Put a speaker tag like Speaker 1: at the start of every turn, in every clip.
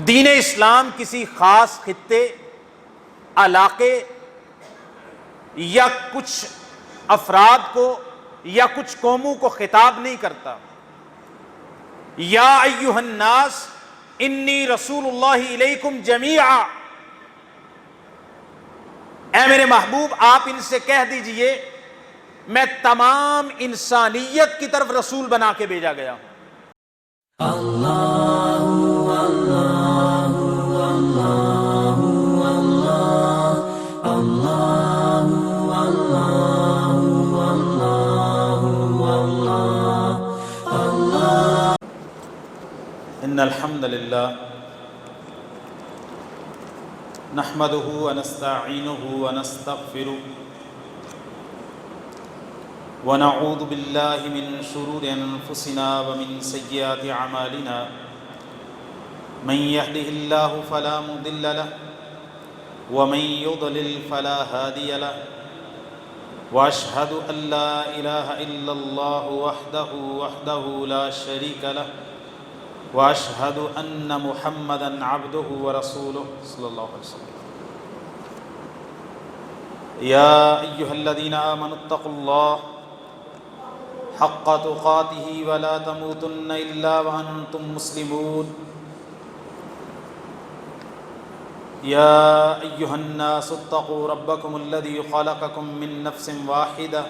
Speaker 1: دین اسلام کسی خاص خطے، علاقے یا کچھ افراد کو یا کچھ قوموں کو خطاب نہیں کرتا۔ یا ایھا الناس انی رسول اللہ الیکم جمیعا، اے میرے محبوب آپ ان سے کہہ دیجئے میں تمام انسانیت کی طرف رسول بنا کے بھیجا گیا ہوں۔ ان الحمد للہ نحمده ونستعینه ونستغفره ونعوذ باللہ من شرور انفسنا ومن سیئات اعمالنا من يهده الله فلا مضل له ومن يضلل فلا هادي له واشهد ان لا اله الا الله وحده لا شريك له واشهد ان محمدا عبده ورسوله صلی اللہ علیہ وسلم۔ یا ایھا الذین آمنوا اتقوا اللہ حق تقاته ولا تموتن الا وانتم مسلمون۔ یا ایھا الناس اتقوا ربکم الذی خلقکم من نفس واحدہ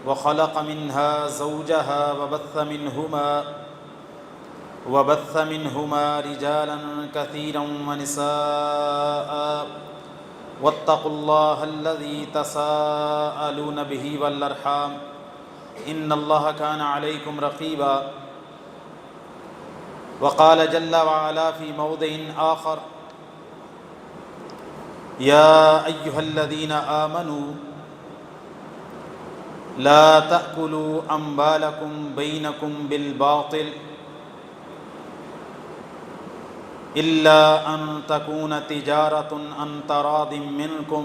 Speaker 1: وخلق منها زوجها وبث منهما رجالا كثيرا ونساء واتقوا الله الذي تساءلون به والأرحام إن الله كان عليكم رقيبا۔ وقال جل وعلا في موضع آخر يا أيها الذين آمنوا لا تأكلوا أموالكم بينكم بالباطل إلا أن تكون تجارة عن تراض منكم۔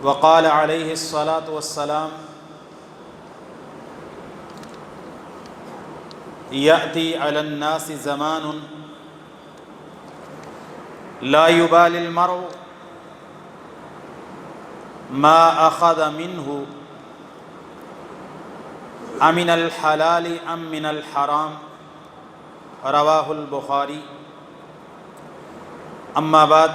Speaker 1: وقال عليه الصلاة والسلام يأتي على الناس زمان لا يبالي المرء ما أخذ منه أمن الحلال أم من الحرام، رواہ البخاری۔ اما بعد،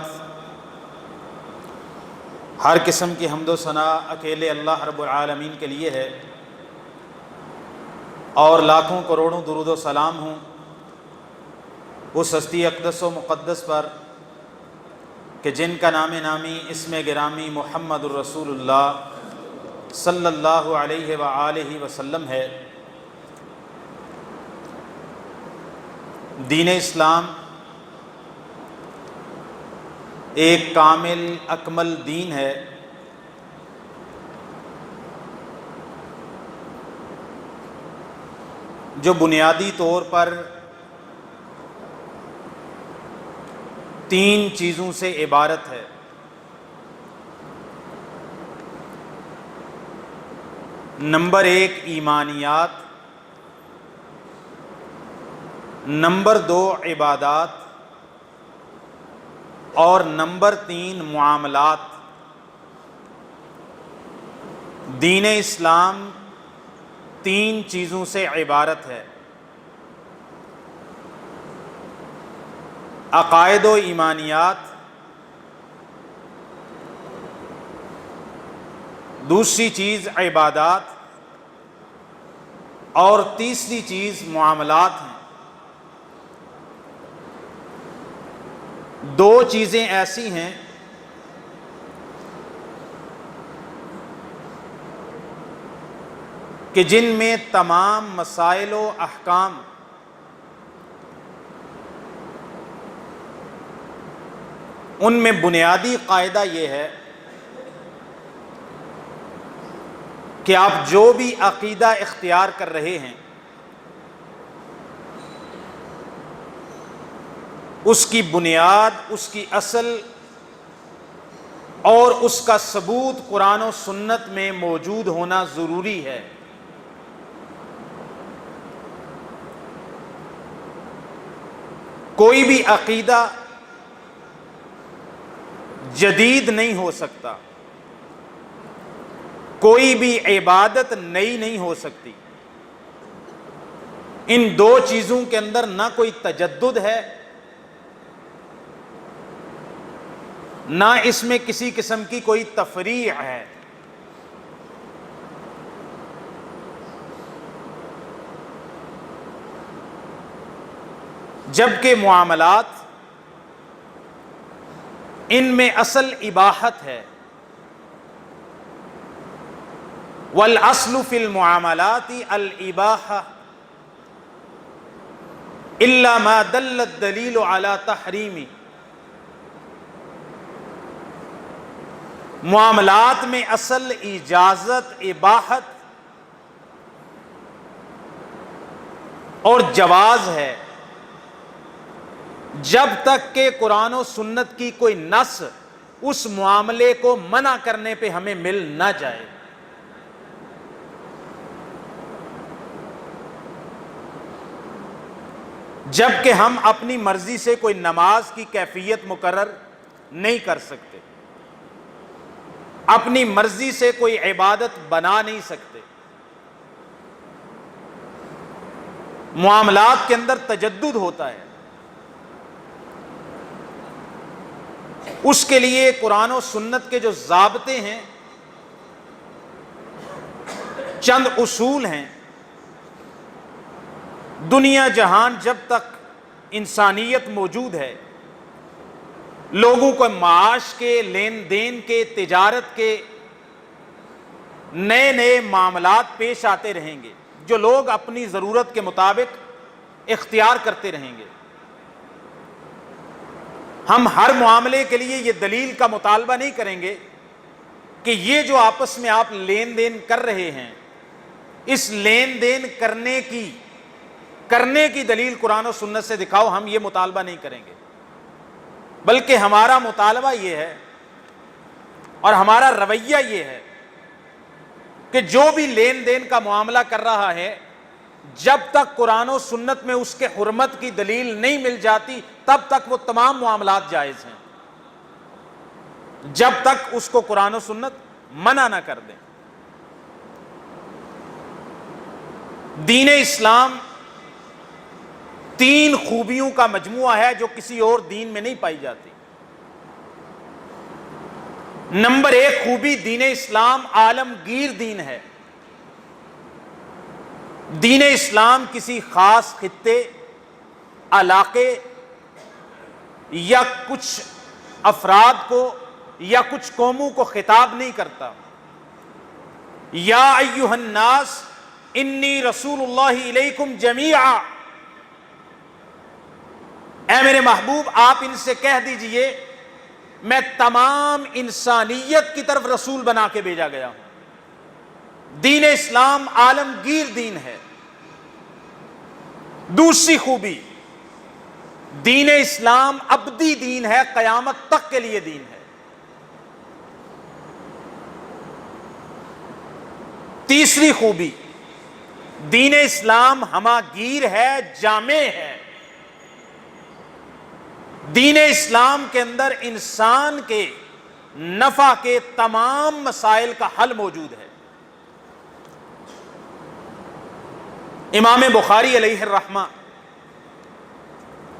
Speaker 1: ہر قسم کی حمد و ثناء اکیلے اللہ رب العالمین کے لیے ہے، اور لاکھوں کروڑوں درود و سلام ہوں اس ہستی اقدس و مقدس پر کہ جن کا نام نامی اسم گرامی محمد الرسول اللہ صلی اللہ علیہ وآلہ وسلم ہے۔ دین اسلام ایک کامل اکمل دین ہے، جو بنیادی طور پر تین چیزوں سے عبارت ہے۔ نمبر ایک ایمانیات، نمبر دو عبادات، اور نمبر تین معاملات۔ دین اسلام تین چیزوں سے عبارت ہے: عقائد و ایمانیات، دوسری چیز عبادات، اور تیسری چیز معاملات ہیں۔ دو چیزیں ایسی ہیں کہ جن میں تمام مسائل و احکام ان میں بنیادی قاعدہ یہ ہے کہ آپ جو بھی عقیدہ اختیار کر رہے ہیں اس کی بنیاد، اس کی اصل اور اس کا ثبوت قرآن و سنت میں موجود ہونا ضروری ہے۔ کوئی بھی عقیدہ جدید نہیں ہو سکتا، کوئی بھی عبادت نئی نہیں ہو سکتی۔ ان دو چیزوں کے اندر نہ کوئی تجدد ہے، نہ اس میں کسی قسم کی کوئی تفریع ہے۔ جبکہ معاملات ان میں اصل اباحت ہے۔ والأصل فی المعاملات الاباحہ الا ما دل الدلیل علی تحریمی۔ معاملات میں اصل اجازت، اباحت اور جواز ہے، جب تک کہ قرآن و سنت کی کوئی نص اس معاملے کو منع کرنے پہ ہمیں مل نہ جائے۔ جبکہ ہم اپنی مرضی سے کوئی نماز کی کیفیت مقرر نہیں کر سکتے، اپنی مرضی سے کوئی عبادت بنا نہیں سکتے۔ معاملات کے اندر تجدد ہوتا ہے، اس کے لیے قرآن و سنت کے جو ضابطے ہیں، چند اصول ہیں۔ دنیا جہان جب تک انسانیت موجود ہے، لوگوں کو معاش کے، لین دین کے، تجارت کے نئے نئے معاملات پیش آتے رہیں گے جو لوگ اپنی ضرورت کے مطابق اختیار کرتے رہیں گے۔ ہم ہر معاملے کے لیے یہ دلیل کا مطالبہ نہیں کریں گے کہ یہ جو آپس میں آپ لین دین کر رہے ہیں، اس لین دین کرنے کی دلیل قرآن و سنت سے دکھاؤ، ہم یہ مطالبہ نہیں کریں گے۔ بلکہ ہمارا مطالبہ یہ ہے اور ہمارا رویہ یہ ہے کہ جو بھی لین دین کا معاملہ کر رہا ہے، جب تک قرآن و سنت میں اس کے حرمت کی دلیل نہیں مل جاتی، تب تک وہ تمام معاملات جائز ہیں، جب تک اس کو قرآن و سنت منع نہ کر دیں۔ دین اسلام تین خوبیوں کا مجموعہ ہے جو کسی اور دین میں نہیں پائی جاتی۔ نمبر ایک خوبی، دین اسلام عالمگیر دین ہے۔ دین اسلام کسی خاص خطے، علاقے یا کچھ افراد کو یا کچھ قوموں کو خطاب نہیں کرتا۔ یا ایھا الناس انی رسول اللہ الیکم جمیعا، اے میرے محبوب آپ ان سے کہہ دیجئے میں تمام انسانیت کی طرف رسول بنا کے بھیجا گیا ہوں۔ دین اسلام عالمگیر دین ہے۔ دوسری خوبی، دین اسلام ابدی دین ہے، قیامت تک کے لیے دین ہے۔ تیسری خوبی، دین اسلام ہماگیر ہے، جامع ہے۔ دین اسلام کے اندر انسان کے نفع کے تمام مسائل کا حل موجود ہے۔ امام بخاری علیہ الرحمہ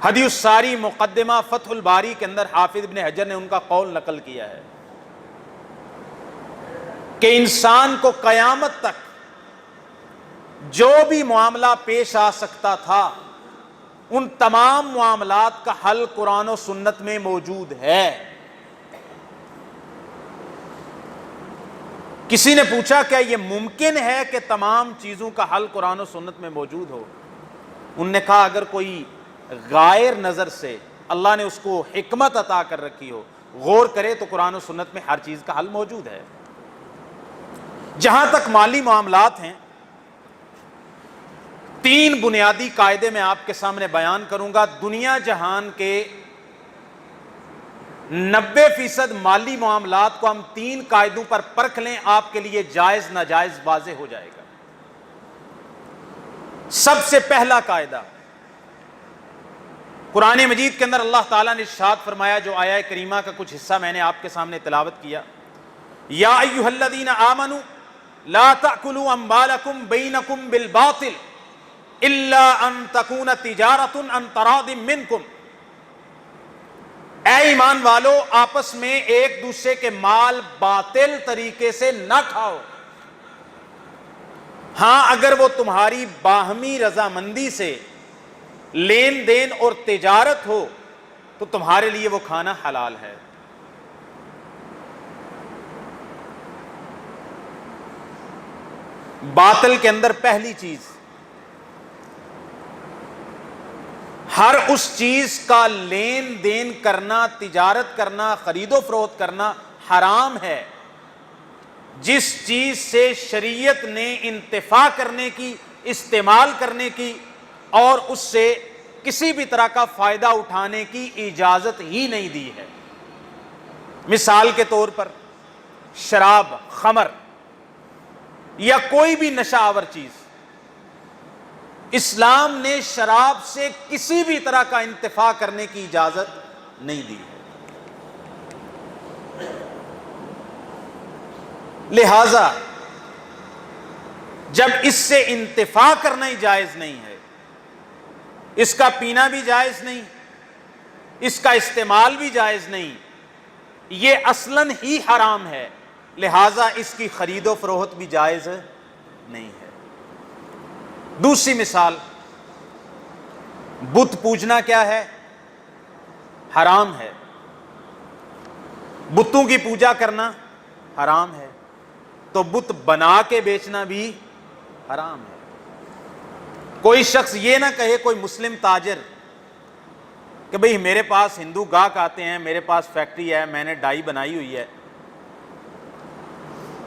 Speaker 1: ہدی الساری مقدمہ فتح الباری کے اندر حافظ ابن حجر نے ان کا قول نقل کیا ہے کہ انسان کو قیامت تک جو بھی معاملہ پیش آ سکتا تھا، ان تمام معاملات کا حل قرآن و سنت میں موجود ہے۔ کسی نے پوچھا کیا یہ ممکن ہے کہ تمام چیزوں کا حل قرآن و سنت میں موجود ہو؟ انہوں نے کہا اگر کوئی غائر نظر سے اللہ نے اس کو حکمت عطا کر رکھی ہو، غور کرے تو قرآن و سنت میں ہر چیز کا حل موجود ہے۔ جہاں تک مالی معاملات ہیں، تین بنیادی قاعدے میں آپ کے سامنے بیان کروں گا۔ دنیا جہان کے 90% مالی معاملات کو ہم تین قاعدوں پر پرکھ لیں، آپ کے لیے جائز ناجائز واضح ہو جائے گا۔ سب سے پہلا قاعدہ، قرآن مجید کے اندر اللہ تعالیٰ نے ارشاد فرمایا، جو آیہ کریمہ کا کچھ حصہ میں نے آپ کے سامنے تلاوت کیا، یا ایھا الذین آمنوا لا تأکلوا اموالکم بینکم بالباطل الا ان تکون تجارۃ عن تراض منکم، اے ایمان والو آپس میں ایک دوسرے کے مال باطل طریقے سے نہ کھاؤ، ہاں اگر وہ تمہاری باہمی رضامندی سے لین دین اور تجارت ہو تو تمہارے لیے وہ کھانا حلال ہے۔ باطل کے اندر پہلی چیز، ہر اس چیز کا لین دین کرنا، تجارت کرنا، خرید و فروخت کرنا حرام ہے جس چیز سے شریعت نے انتفاع کرنے کی، استعمال کرنے کی اور اس سے کسی بھی طرح کا فائدہ اٹھانے کی اجازت ہی نہیں دی ہے۔ مثال کے طور پر شراب، خمر یا کوئی بھی نشہ آور چیز، اسلام نے شراب سے کسی بھی طرح کا انتفاع کرنے کی اجازت نہیں دی ہے۔ لہذا جب اس سے انتفاع کرنا ہی جائز نہیں ہے، اس کا پینا بھی جائز نہیں، اس کا استعمال بھی جائز نہیں، یہ اصلاً ہی حرام ہے، لہذا اس کی خرید و فروخت بھی جائز نہیں ہے۔ دوسری مثال، بت پوجنا کیا ہے؟ حرام ہے۔ بتوں کی پوجا کرنا حرام ہے، تو بت بنا کے بیچنا بھی حرام ہے۔ کوئی شخص یہ نہ کہے، کوئی مسلم تاجر، کہ بھئی میرے پاس ہندو گاہک آتے ہیں، میرے پاس فیکٹری ہے، میں نے ڈائی بنائی ہوئی ہے،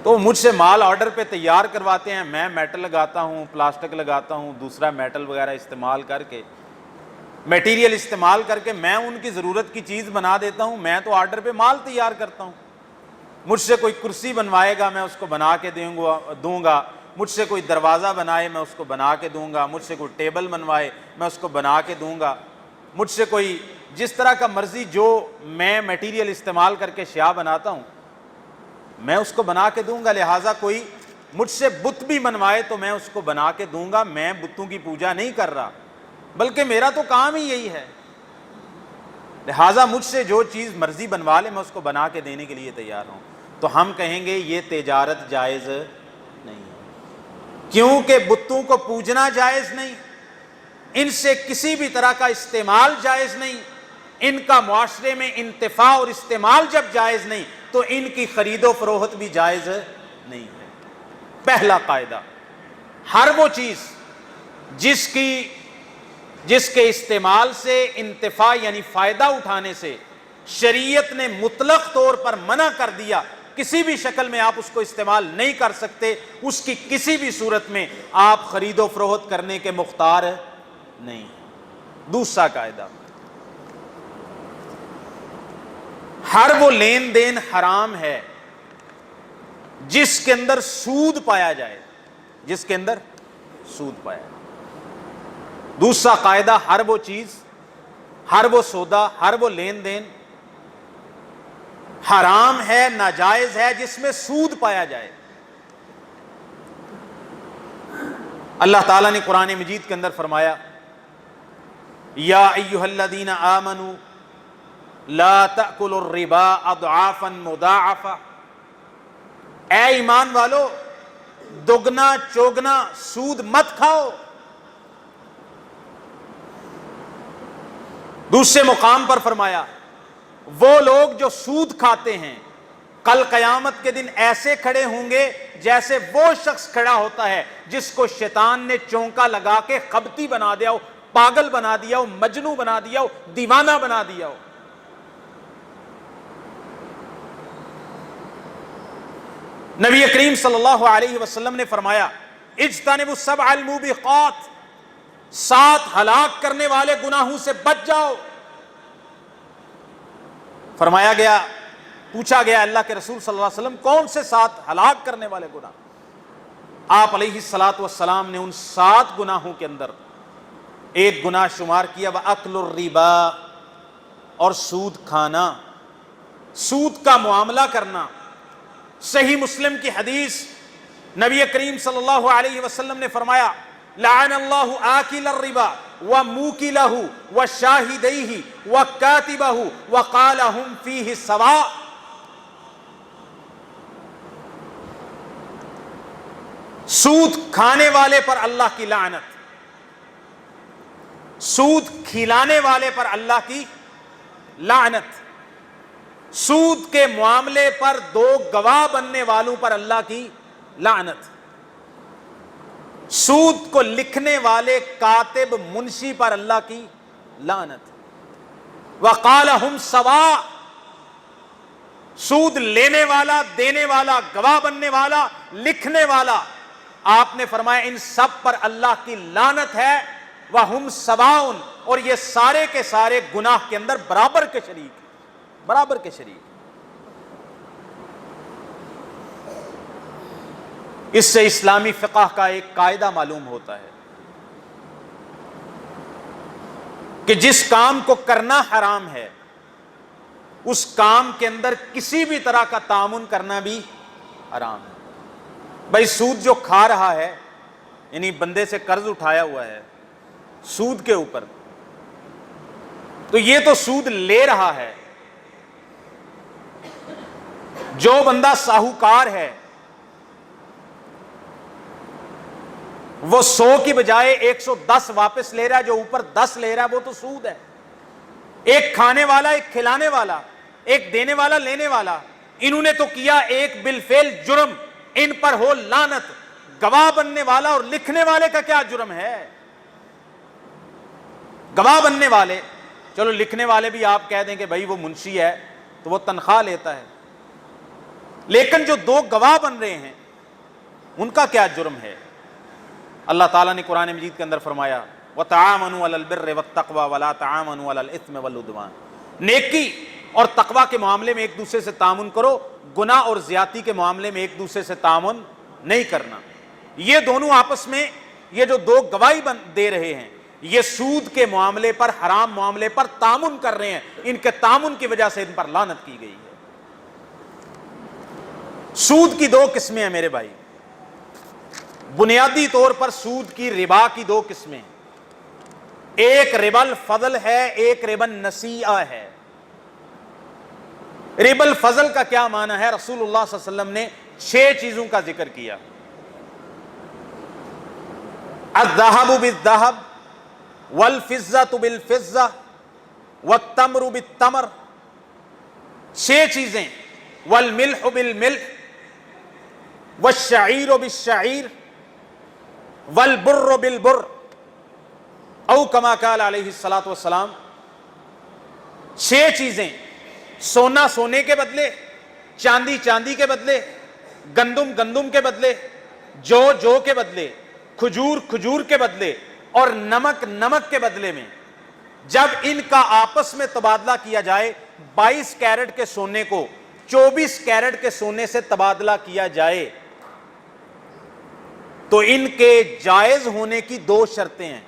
Speaker 1: تو مجھ سے مال آرڈر پہ تیار کرواتے ہیں، میں میٹل لگاتا ہوں، پلاسٹک لگاتا ہوں، دوسرا میٹل وغیرہ استعمال کر کے، میٹیریل استعمال کر کے میں ان کی ضرورت کی چیز بنا دیتا ہوں، میں تو آرڈر پہ مال تیار کرتا ہوں۔ مجھ سے کوئی کرسی بنوائے گا، میں اس کو بنا کے دوں گا، مجھ سے کوئی دروازہ بنائے، میں اس کو بنا کے دوں گا، مجھ سے کوئی ٹیبل بنوائے، میں اس کو بنا کے دوں گا، مجھ سے کوئی جس طرح کا مرضی جو میں میٹیریل استعمال کر کے اشیاء بناتا ہوں میں اس کو بنا کے دوں گا، لہٰذا کوئی مجھ سے بت بھی بنوائے تو میں اس کو بنا کے دوں گا۔ میں بتوں کی پوجا نہیں کر رہا، بلکہ میرا تو کام ہی یہی ہے، لہٰذا مجھ سے جو چیز مرضی بنوا لے میں اس کو بنا کے دینے کے لیے تیار ہوں۔ تو ہم کہیں گے یہ تجارت جائز نہیں ہے، کیونکہ بتوں کو پوجنا جائز نہیں، ان سے کسی بھی طرح کا استعمال جائز نہیں، ان کا معاشرے میں انتفاع اور استعمال جب جائز نہیں تو ان کی خرید و فروخت بھی جائز نہیں ہے۔ پہلا قاعدہ، ہر وہ چیز جس کے استعمال سے انتفاع یعنی فائدہ اٹھانے سے شریعت نے مطلق طور پر منع کر دیا، کسی بھی شکل میں آپ اس کو استعمال نہیں کر سکتے، اس کی کسی بھی صورت میں آپ خرید و فروخت کرنے کے مختار نہیں ہیں۔ دوسرا قاعدہ، ہر وہ لین دین حرام ہے جس کے اندر سود پایا جائے، جس کے اندر سود پایا جائے۔ دوسرا قاعدہ، ہر وہ چیز، ہر وہ سودا، ہر وہ لین دین حرام ہے، ناجائز ہے جس میں سود پایا جائے۔ اللہ تعالیٰ نے قرآن مجید کے اندر فرمایا، یا ایھا الذین آمنوا لا تأکلوا الربا اضعافا مضاعفا، اے ایمان والو دگنا چوگنا سود مت کھاؤ۔ دوسرے مقام پر فرمایا، وہ لوگ جو سود کھاتے ہیں کل قیامت کے دن ایسے کھڑے ہوں گے جیسے وہ شخص کھڑا ہوتا ہے جس کو شیطان نے چونکا لگا کے خبتی بنا دیا ہو، پاگل بنا دیا ہو، مجنوں بنا دیا ہو، دیوانہ بنا دیا ہو۔ نبی کریم صلی اللہ علیہ وسلم نے فرمایا، اجتنبوا السبع الموبقات، 7 ہلاک کرنے والے گناہوں سے بچ جاؤ۔ فرمایا گیا، پوچھا گیا اللہ کے رسول صلی اللہ علیہ وسلم کون سے 7 ہلاک کرنے والے گناہ؟ آپ علیہ الصلوۃ والسلام نے ان 7 گناہوں کے اندر ایک گناہ شمار کیا، وَأَكْلُ الرِّبَا، اور سود کھانا، سود کا معاملہ کرنا۔ صحیح مسلم کی حدیث، نبی کریم صلی اللہ علیہ وسلم نے فرمایا لعن اللہ آکل الربا وموکلہ وشاہدیہ وکاتبہ وقال ہم فیہ سواء۔ سود کھانے والے پر اللہ کی لعنت، سود کھلانے والے پر اللہ کی لعنت، سود کے معاملے پر دو گواہ بننے والوں پر اللہ کی لعنت، سود کو لکھنے والے کاتب منشی پر اللہ کی لعنت۔ وقال ہم سواء، سود لینے والا، دینے والا، گواہ بننے والا، لکھنے والا، آپ نے فرمایا ان سب پر اللہ کی لعنت ہے۔ وَهُمْ سَوَاءٌ، اور یہ سارے کے سارے گناہ کے اندر برابر کے شریک، برابر کے شریک۔ اس سے اسلامی فقہ کا ایک قاعدہ معلوم ہوتا ہے کہ جس کام کو کرنا حرام ہے اس کام کے اندر کسی بھی طرح کا تعاون کرنا بھی حرام ہے۔ بھائی سود جو کھا رہا ہے، یعنی بندے سے قرض اٹھایا ہوا ہے سود کے اوپر، تو یہ تو سود لے رہا ہے۔ جو بندہ ساہوکار ہے وہ 100 کی بجائے 110 واپس لے رہا ہے، جو اوپر 10 لے رہا ہے وہ تو سود ہے۔ ایک کھانے والا، ایک کھلانے والا، ایک دینے والا، لینے والا، انہوں نے تو کیا ایک بالفعل جرم، ان پر ہو لعنت۔ گواہ بننے والا اور لکھنے والے کا کیا جرم ہے؟ گواہ بننے والے، چلو لکھنے والے بھی آپ کہہ دیں کہ بھائی وہ منشی ہے تو وہ تنخواہ لیتا ہے، لیکن جو دو گواہ بن رہے ہیں ان کا کیا جرم ہے؟ اللہ تعالیٰ نے قرآن مجید کے اندر فرمایا وَتَعَامَنُوا عَلَى الْبِرِّ وَالتَّقْوَى وَلَا تَعَامَنُوا عَلَى الْإِثْمِ وَالْعُدْوَانِ۔ نیکی اور تقوی کے معاملے میں ایک دوسرے سے تعاون کرو، گناہ اور زیادتی کے معاملے میں ایک دوسرے سے تعاون نہیں کرنا۔ یہ دونوں آپس میں، یہ جو دو گواہی دے رہے ہیں، یہ سود کے معاملے پر، حرام معاملے پر تعاون کر رہے ہیں، ان کے تعاون کی وجہ سے ان پر لعنت کی گئی ہے۔ سود کی دو قسمیں ہیں میرے بھائی، بنیادی طور پر سود کی ربا کی دو قسمیں، ایک ربا الفضل ہے، ایک ربا النسیئہ ہے۔ ربا الفضل کا کیا معنی ہے؟ رسول اللہ صلی اللہ علیہ وسلم نے 6 چیزوں کا ذکر کیا۔ الذهب بالذهب والفضة بالفضة والتمر بالتمر، 6 چیزیں، والملح بالملح والشعیر بالشعیر والبر بالبر، او کما قال علیہ الصلوۃ والسلام۔ 6 چیزیں، سونا سونے کے بدلے، چاندی چاندی کے بدلے، گندم گندم کے بدلے، جو جو کے بدلے، کھجور کھجور کے بدلے، اور نمک نمک کے بدلے میں جب ان کا آپس میں تبادلہ کیا جائے، 22 کیرٹ کے سونے کو 24 کیرٹ کے سونے سے تبادلہ کیا جائے تو ان کے جائز ہونے کی 2 شرطیں ہیں۔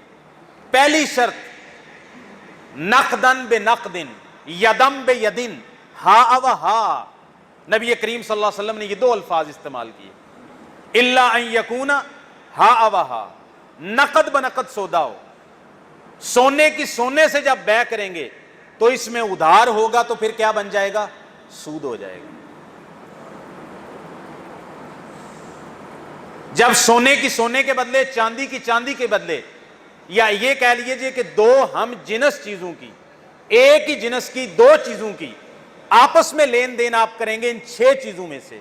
Speaker 1: پہلی شرط نقدن بنقدن، یدم بیدن، ہا و ہا۔ نبی کریم صلی اللہ علیہ وسلم نے یہ 2 الفاظ استعمال کیے، الا ان یکون ہا و ہا، نقد بنقد سودا ہو۔ سونے کی سونے سے جب بیع کریں گے تو اس میں ادھار ہوگا تو پھر کیا بن جائے گا؟ سود ہو جائے گا۔ جب سونے کی سونے کے بدلے، چاندی کی چاندی کے بدلے، یا یہ کہہ لیجئے کہ 2 ہم جنس چیزوں کی، ایک ہی جنس کی 2 چیزوں کی آپس میں لین دین آپ کریں گے ان 6 چیزوں میں سے،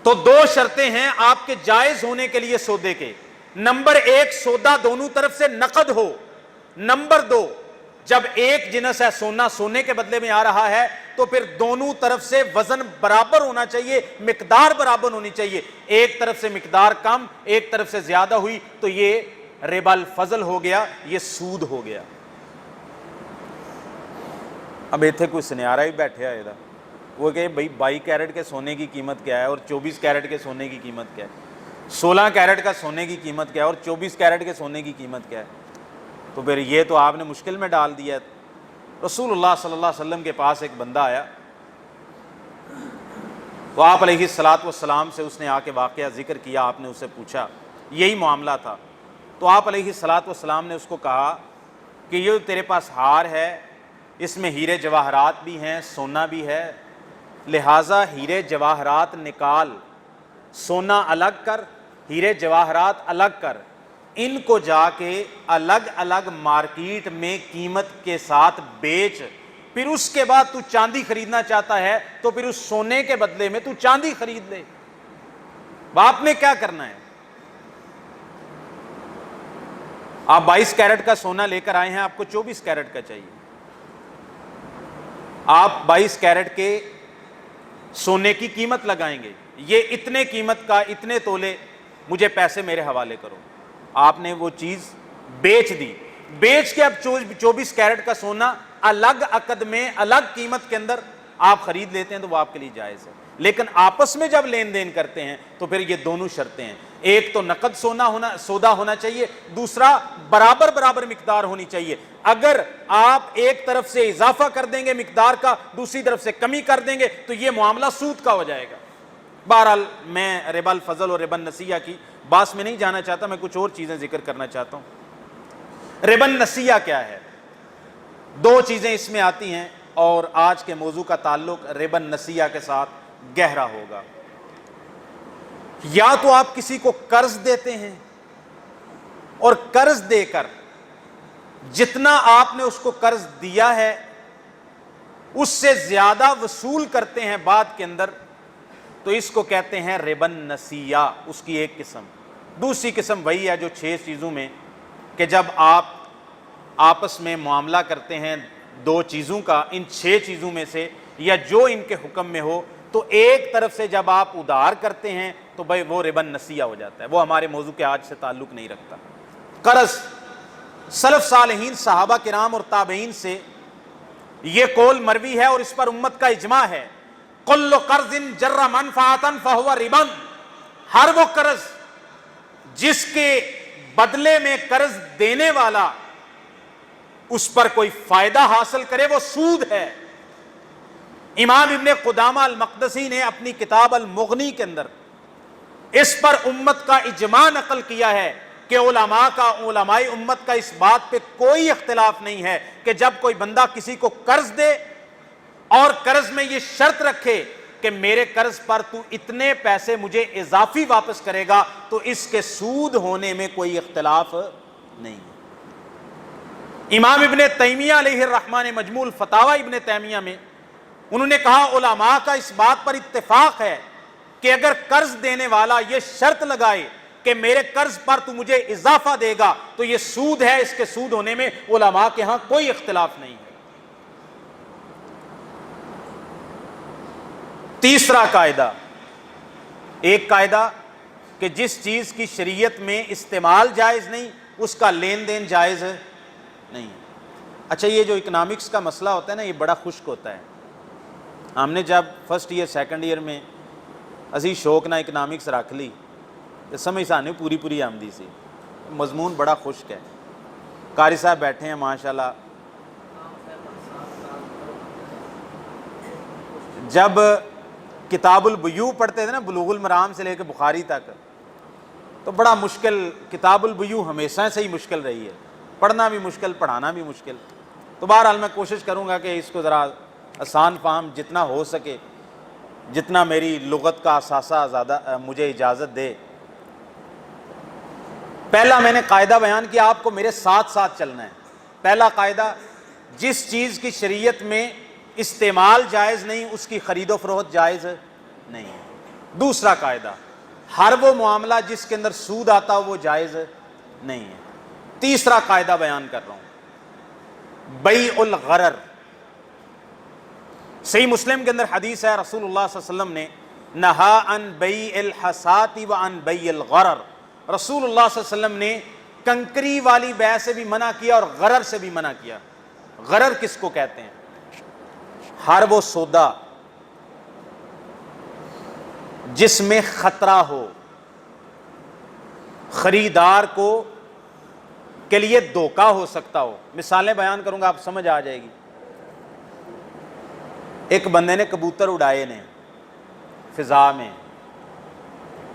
Speaker 1: تو 2 شرطیں ہیں آپ کے جائز ہونے کے لیے سودے کے۔ نمبر 1، سودا دونوں طرف سے نقد ہو۔ نمبر 2، جب ایک جنس ہے، سونا سونے کے بدلے میں آ رہا ہے، تو پھر دونوں طرف سے وزن برابر ہونا چاہیے، مقدار برابر ہونی چاہیے۔ ایک طرف سے مقدار کم، ایک طرف سے زیادہ ہوئی تو یہ ربا الفضل ہو گیا، یہ سود ہو گیا۔ اب ایتھے کوئی سنیارا ہی بیٹھے آئے دا، وہ کہ بھائی 22 کیرٹ کے سونے کی قیمت کیا ہے اور 24 کیرٹ کے سونے کی قیمت کیا ہے، 16 کیرٹ کا سونے کی قیمت کیا ہے اور 24 کیرٹ کے سونے کی قیمت کیا ہے؟ تو پھر یہ تو آپ نے مشکل میں ڈال دیا۔ رسول اللہ صلی اللہ علیہ وسلم کے پاس ایک بندہ آیا، تو آپ علیہ الصلاۃ والسلام سے اس نے آ کے واقعہ ذکر کیا، آپ نے اسے پوچھا، یہی معاملہ تھا۔ تو آپ علیہ الصلاۃ والسلام نے اس کو کہا کہ یہ تیرے پاس ہار ہے، اس میں ہیرے جواہرات بھی ہیں، سونا بھی ہے، لہٰذا ہیرے جواہرات نکال، سونا الگ کر، ہیرے جواہرات الگ کر، ان کو جا کے الگ الگ مارکیٹ میں قیمت کے ساتھ بیچ، پھر اس کے بعد تو چاندی خریدنا چاہتا ہے تو پھر اس سونے کے بدلے میں تو چاندی خرید لے۔ باپ نے کیا کرنا ہے؟ آپ 22 کیرٹ کا سونا لے کر آئے ہیں، آپ کو 24 کیرٹ کا چاہیے، آپ 22 کیرٹ کے سونے کی قیمت لگائیں گے، یہ اتنے قیمت کا، اتنے تولے، مجھے پیسے میرے حوالے کرو۔ آپ نے وہ چیز بیچ دی، بیچ کے اب 24 کیرٹ کا سونا الگ عقد میں الگ قیمت کے اندر آپ خرید لیتے ہیں تو وہ آپ کے لیے جائز ہے۔ لیکن آپس میں جب لین دین کرتے ہیں تو پھر یہ دونوں شرطیں ہیں، ایک تو نقد سودا ہونا چاہیے، دوسرا برابر برابر مقدار ہونی چاہیے۔ اگر آپ ایک طرف سے اضافہ کر دیں گے مقدار کا، دوسری طرف سے کمی کر دیں گے تو یہ معاملہ سود کا ہو جائے گا۔ بہرحال میں ربا الفضل اور ربا النسیہ کی باس میں نہیں جانا چاہتا، میں کچھ اور چیزیں ذکر کرنا چاہتا ہوں۔ ربا النسیہ کیا ہے؟ دو چیزیں اس میں آتی ہیں اور آج کے موضوع کا تعلق ربا النسیہ کے ساتھ گہرا ہوگا۔ یا تو آپ کسی کو قرض دیتے ہیں اور قرض دے کر جتنا آپ نے اس کو قرض دیا ہے اس سے زیادہ وصول کرتے ہیں بعد کے اندر، تو اس کو کہتے ہیں ربا النسیہ، اس کی ایک قسم۔ دوسری قسم وہی ہے جو 6 چیزوں میں، کہ جب آپ آپس میں معاملہ کرتے ہیں دو چیزوں کا، ان 6 چیزوں میں سے یا جو ان کے حکم میں ہو، تو ایک طرف سے جب آپ ادھار کرتے ہیں تو بھائی وہ ربا النسیہ ہو جاتا ہے، وہ ہمارے موضوع کے آج سے تعلق نہیں رکھتا۔ قرض، سلف صالحین صحابہ کرام اور تابعین سے یہ قول مروی ہے اور اس پر امت کا اجماع ہے، کل قرض جر منفعۃ فہو ربا، ہر وہ قرض جس کے بدلے میں قرض دینے والا اس پر کوئی فائدہ حاصل کرے وہ سود ہے۔ امام ابن قدامہ المقدسی نے اپنی کتاب المغنی کے اندر اس پر امت کا اجماع نقل کیا ہے کہ علماء امت کا اس بات پہ کوئی اختلاف نہیں ہے کہ جب کوئی بندہ کسی کو قرض دے اور قرض میں یہ شرط رکھے کہ میرے قرض پر تو اتنے پیسے مجھے اضافی واپس کرے گا، تو اس کے سود ہونے میں کوئی اختلاف نہیں ہے۔ امام ابن تیمیہ علیہ الرحمہ نے مجموع الفتاوی ابن تیمیہ میں انہوں نے کہا علماء کا اس بات پر اتفاق ہے کہ اگر قرض دینے والا یہ شرط لگائے کہ میرے قرض پر تو مجھے اضافہ دے گا تو یہ سود ہے، اس کے سود ہونے میں علماء کے ہاں کوئی اختلاف نہیں ہے۔ تیسرا قاعدہ، ایک قاعدہ کہ جس چیز کی شریعت میں استعمال جائز نہیں اس کا لین دین جائز نہیں۔ اچھا، یہ جو اکنامکس کا مسئلہ ہوتا ہے نا، یہ بڑا خشک ہوتا ہے۔ ہم نے جب فرسٹ ایئر سیکنڈ ایئر میں اسی شوق نہ اکنامکس رکھ لی تو سمجھ سانے پوری آمدی سی، مضمون بڑا خشک ہے۔ قاری صاحب بیٹھے ہیں ماشاءاللہ، جب کتاب البیوع پڑھتے تھے نا، بلوغ المرام سے لے کے بخاری تک، تو بڑا مشکل، کتاب البیوع ہمیشہ سے ہی مشکل رہی ہے، پڑھنا بھی مشکل، پڑھانا بھی مشکل۔ تو بہرحال میں کوشش کروں گا کہ اس کو ذرا آسان فہم جتنا ہو سکے، جتنا میری لغت کا اثاثہ زیادہ مجھے اجازت دے۔ پہلا میں نے قاعدہ بیان کیا، آپ کو میرے ساتھ ساتھ چلنا ہے۔ پہلا قاعدہ، جس چیز کی شریعت میں استعمال جائز نہیں اس کی خرید و فروخت جائز نہیں۔ دوسرا قاعدہ، ہر وہ معاملہ جس کے اندر سود آتا ہو وہ جائز نہیں ہے۔ تیسرا قاعدہ بیان کر رہا ہوں، بیع الغرر۔ صحیح مسلم کے اندر حدیث ہے، رسول اللہ صلی اللہ علیہ وسلم نے نہا عن بیع الحصاۃ وعن بیع الغرر، رسول اللہ صلی اللہ علیہ وسلم نے کنکری والی بیع سے بھی منع کیا اور غرر سے بھی منع کیا۔ غرر کس کو کہتے ہیں؟ ہر وہ سودا جس میں خطرہ ہو، خریدار کو کے لیے دھوکہ ہو سکتا ہو. مثالیں بیان کروں گا، آپ سمجھ آ جائے گی. ایک بندے نے کبوتر اڑائے نے فضا میں،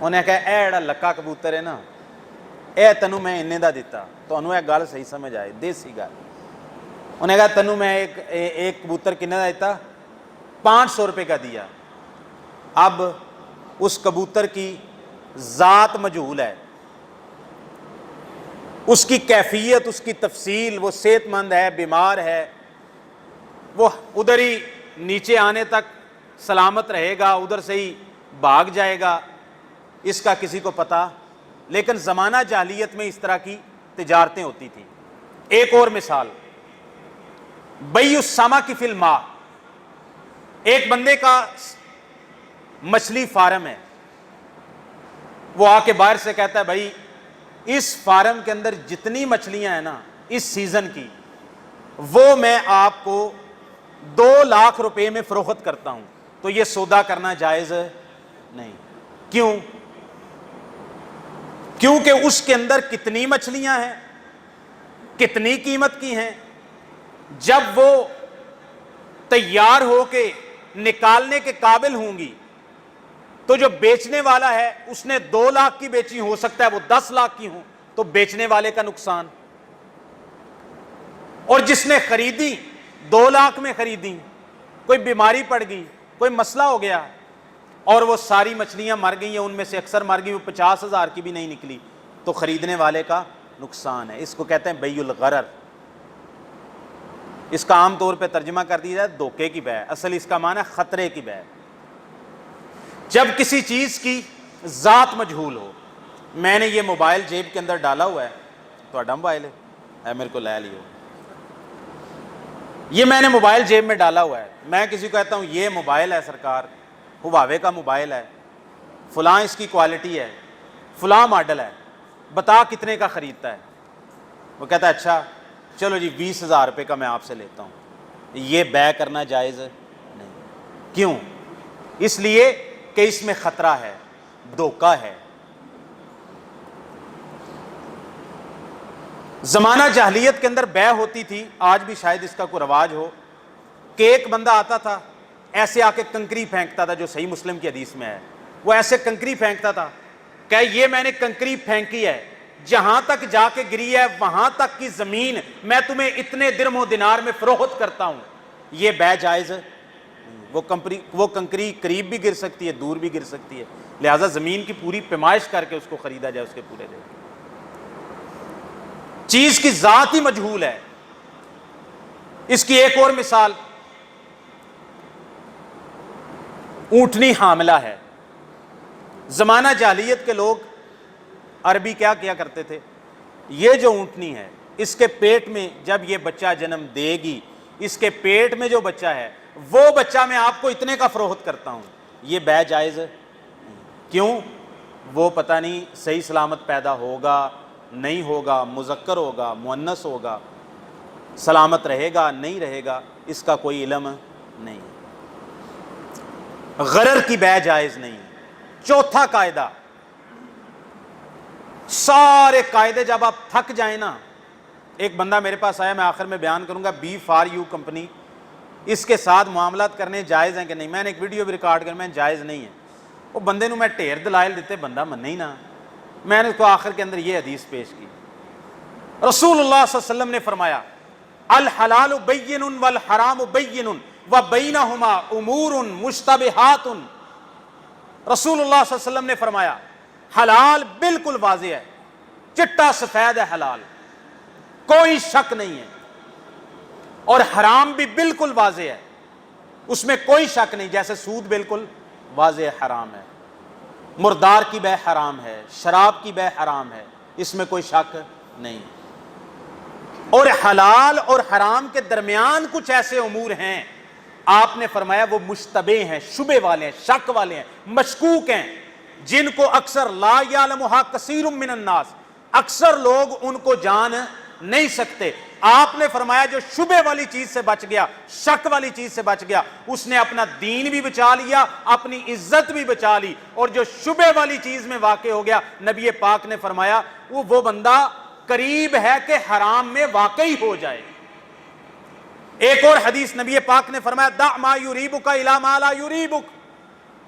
Speaker 1: انہیں کہا اے جڑا لکا کبوتر ہے نا، اے تینوں میں اننے دا دیتا. تانوں یہ گل صحیح سمجھ آئے، دیسی گل. انہیں کہا تینوں میں ایک کبوتر کنے دا دیتا؟ 500 روپے کا دیا. اب اس کبوتر کی ذات مجہول ہے، اس کی کیفیت، اس کی تفصیل، وہ صحت مند ہے، بیمار ہے، وہ ادھر ہی نیچے آنے تک سلامت رہے گا، ادھر سے ہی بھاگ جائے گا، اس کا کسی کو پتا. لیکن زمانہ جاہلیت میں اس طرح کی تجارتیں ہوتی تھیں. ایک اور مثال، بیع السمک فی الماء. ایک بندے کا مچھلی فارم ہے، وہ آ کے باہر سے کہتا ہے بھائی اس فارم کے اندر جتنی مچھلیاں ہیں نا اس سیزن کی، وہ میں آپ کو 2 لاکھ روپے میں فروخت کرتا ہوں. تو یہ سودا کرنا جائز نہیں. کیوں؟ کیونکہ اس کے اندر کتنی مچھلیاں ہیں، کتنی قیمت کی ہیں. جب وہ تیار ہو کے نکالنے کے قابل ہوں گی تو جو بیچنے والا ہے اس نے 2 لاکھ کی بیچی، ہو سکتا ہے وہ 10 لاکھ کی ہوں، تو بیچنے والے کا نقصان. اور جس نے خریدی 2 لاکھ میں خریدی، کوئی بیماری پڑ گئی، کوئی مسئلہ ہو گیا اور وہ ساری مچھلیاں مر گئی ہیں، ان میں سے اکثر مر گئی، وہ 50,000 کی بھی نہیں نکلی، تو خریدنے والے کا نقصان ہے. اس کو کہتے ہیں بیع الغرر. اس کا عام طور پہ ترجمہ کر دیا جائے دھوکے کی بیع، اصل اس کا معنی ہے خطرے کی بیع. جب کسی چیز کی ذات مجہول ہو. میں نے یہ موبائل جیب کے اندر ڈالا ہوا ہے، تو موبائل ہے میرے کو لے لیو. یہ میں نے موبائل جیب میں ڈالا ہوا ہے، میں کسی کو کہتا ہوں یہ موبائل ہے سرکار، ہواوے کا موبائل ہے، فلاں اس کی کوالٹی ہے، فلاں ماڈل ہے، بتا کتنے کا خریدتا ہے. وہ کہتا ہے اچھا چلو جی 20,000 روپے کا میں آپ سے لیتا ہوں. یہ بیع کرنا جائز نہیں. کیوں؟ اس لیے کہ اس میں خطرہ ہے، دھوکہ ہے. زمانہ جاہلیت کے اندر بیع ہوتی تھی، آج بھی شاید اس کا کوئی رواج ہو، کہ ایک بندہ آتا تھا ایسے آ کے کنکری پھینکتا تھا، جو صحیح مسلم کی حدیث میں ہے. وہ ایسے کنکری پھینکتا تھا کہ یہ میں نے کنکری پھینکی ہے، جہاں تک جا کے گری ہے وہاں تک کی زمین میں تمہیں اتنے درہم و دینار میں فروخت کرتا ہوں. یہ بیع جائز. وہ کنکری قریب بھی گر سکتی ہے، دور بھی گر سکتی ہے، لہٰذا زمین کی پوری پیمائش کر کے اس کو خریدا جائے اس کے پورے دے. چیز کی ذات ہی مجہول ہے. اس کی ایک اور مثال، اونٹنی حاملہ ہے. زمانہ جاہلیت کے لوگ عربی کیا کیا کرتے تھے، یہ جو اونٹنی ہے اس کے پیٹ میں جب یہ بچہ جنم دے گی، اس کے پیٹ میں جو بچہ ہے وہ بچہ میں آپ کو اتنے کا فروخت کرتا ہوں. یہ بیع جائز. کیوں؟ وہ پتہ نہیں صحیح سلامت پیدا ہوگا نہیں ہوگا، مذکر ہوگا مؤنث ہوگا، سلامت رہے گا نہیں رہے گا، اس کا کوئی علم نہیں. غرر کی بیع جائز نہیں. چوتھا قاعدہ، سارے قاعدے جب آپ تھک جائیں نا. ایک بندہ میرے پاس آیا، میں آخر میں بیان کروں گا، B4U کمپنی، اس کے ساتھ معاملات کرنے جائز ہیں کہ نہیں. میں نے ایک ویڈیو بھی ریکارڈ کر، میں جائز نہیں ہے. وہ بندے نو میں ڈھیر دلائل دیتے، بندہ مننے ہی نہ. میں نے اس کو آخر کے اندر یہ حدیث پیش کی. رسول اللہ صلی اللہ علیہ وسلم نے فرمایا الحلال بین والحرام بین وبینہما امور مشتبہات. رسول اللہ صلی اللہ علیہ وسلم نے فرمایا حلال بالکل واضح ہے، چٹا سفید ہے حلال، کوئی شک نہیں ہے. اور حرام بھی بالکل واضح ہے، اس میں کوئی شک نہیں. جیسے سود بالکل واضح حرام ہے، مردار کی بیع حرام ہے، شراب کی بیع حرام ہے، اس میں کوئی شک نہیں. اور حلال اور حرام کے درمیان کچھ ایسے امور ہیں، آپ نے فرمایا وہ مشتبہ ہیں، شبہ والے ہیں، شک والے ہیں، مشکوک ہیں، جن کو اکثر لا یعلمھا کثیر من الناس، اکثر لوگ ان کو جان نہیں سکتے. آپ نے فرمایا جو شبہ والی چیز سے بچ گیا، شک والی چیز سے بچ گیا، اس نے اپنا دین بھی بچا لیا، اپنی عزت بھی بچا لی. اور جو شبہ والی چیز میں واقع ہو گیا، نبی پاک نے فرمایا وہ بندہ قریب ہے کہ حرام میں واقعی ہو جائے۔ ایک اور حدیث نبی پاک نے فرمایا دع ما یریبک الی ما لا یریبک،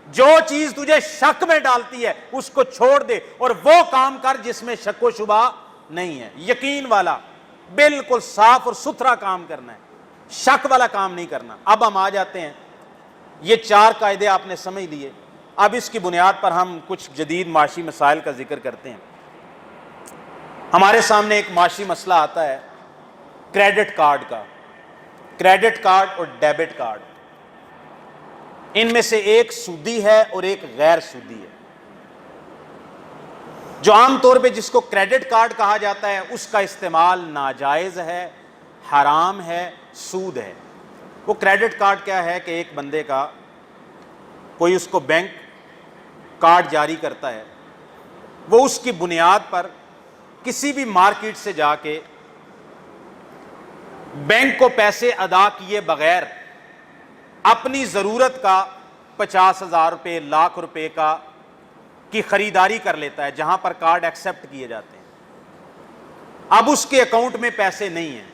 Speaker 1: جو چیز تجھے شک میں ڈالتی ہے اس کو چھوڑ دے اور وہ کام کر جس میں شک و شبہ نہیں ہے، یقین والا بالکل صاف اور ستھرا کام کرنا ہے، شک والا کام نہیں کرنا۔ اب ہم آ جاتے ہیں، یہ 4 قاعدے آپ نے سمجھ لیے، اب اس کی بنیاد پر ہم کچھ جدید معاشی مسائل کا ذکر کرتے ہیں۔ ہمارے سامنے ایک معاشی مسئلہ آتا ہے کریڈٹ کارڈ کا، کریڈٹ کارڈ اور ڈیبٹ کارڈ، ان میں سے ایک سودی ہے اور ایک غیر سودی ہے۔ جو عام طور پہ جس کو کریڈٹ کارڈ کہا جاتا ہے اس کا استعمال ناجائز ہے، حرام ہے، سود ہے۔ وہ کریڈٹ کارڈ کیا ہے کہ ایک بندے کا کوئی اس کو بینک کارڈ جاری کرتا ہے، وہ اس کی بنیاد پر کسی بھی مارکیٹ سے جا کے بینک کو پیسے ادا کیے بغیر اپنی ضرورت کا 50,000 روپے، لاکھ روپے کا کی خریداری کر لیتا ہے جہاں پر کارڈ ایکسیپٹ کیے جاتے ہیں۔ اب اس کے اکاؤنٹ میں پیسے نہیں ہیں،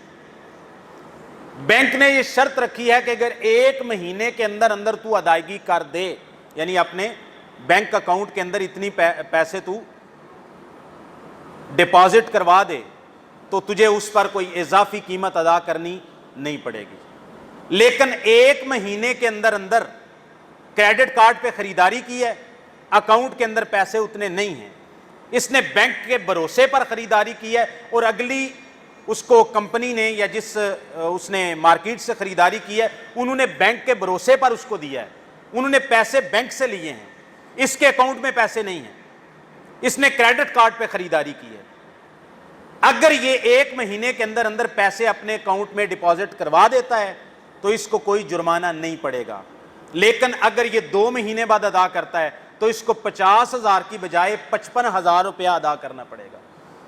Speaker 1: بینک نے یہ شرط رکھی ہے کہ اگر 1 مہینے کے اندر اندر تو ادائیگی کر دے، یعنی اپنے بینک اکاؤنٹ کے اندر اتنی پیسے تو ڈپازٹ کروا دے تو تجھے اس پر کوئی اضافی قیمت ادا کرنی نہیں پڑے گی۔ لیکن 1 مہینے کے اندر اندر کریڈٹ کارڈ پہ خریداری کی ہے، اکاؤنٹ کے اندر پیسے اتنے نہیں ہیں، اس نے بینک کے بھروسے پر خریداری کی ہے اور اگلی اس کو کمپنی نے یا جس اس نے مارکیٹ سے خریداری کی ہے انہوں نے بینک کے بھروسے پر اس کو دیا ہے، انہوں نے پیسے بینک سے لیے ہیں، اس کے اکاؤنٹ میں پیسے نہیں ہیں، اس نے کریڈٹ کارڈ پہ خریداری کی ہے۔ اگر یہ 1 مہینے کے اندر اندر پیسے اپنے اکاؤنٹ میں ڈپازٹ کروا دیتا ہے تو اس کو کوئی جرمانہ نہیں پڑے گا، لیکن اگر یہ 2 مہینے بعد ادا کرتا ہے تو اس کو 50,000 کی بجائے 55,000 روپیہ ادا کرنا پڑے گا۔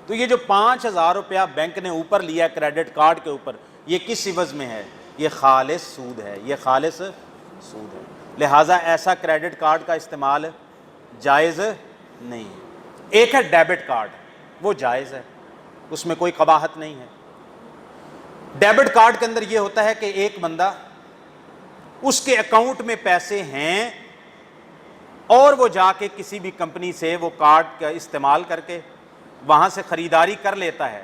Speaker 1: تو یہ جو 5,000 روپیہ بینک نے اوپر لیا ہے کریڈٹ کارڈ کے اوپر، یہ کس عوض میں ہے؟ یہ خالص سود ہے، یہ خالص سود ہے، لہٰذا ایسا کریڈٹ کارڈ کا استعمال جائز نہیں ہے۔ ایک ہے ڈیبٹ کارڈ، وہ جائز ہے، اس میں کوئی قباحت نہیں ہے۔ ڈیبٹ کارڈ کے اندر یہ ہوتا ہے کہ ایک بندہ اس کے اکاؤنٹ میں پیسے ہیں اور وہ جا کے کسی بھی کمپنی سے وہ کارڈ کا استعمال کر کے وہاں سے خریداری کر لیتا ہے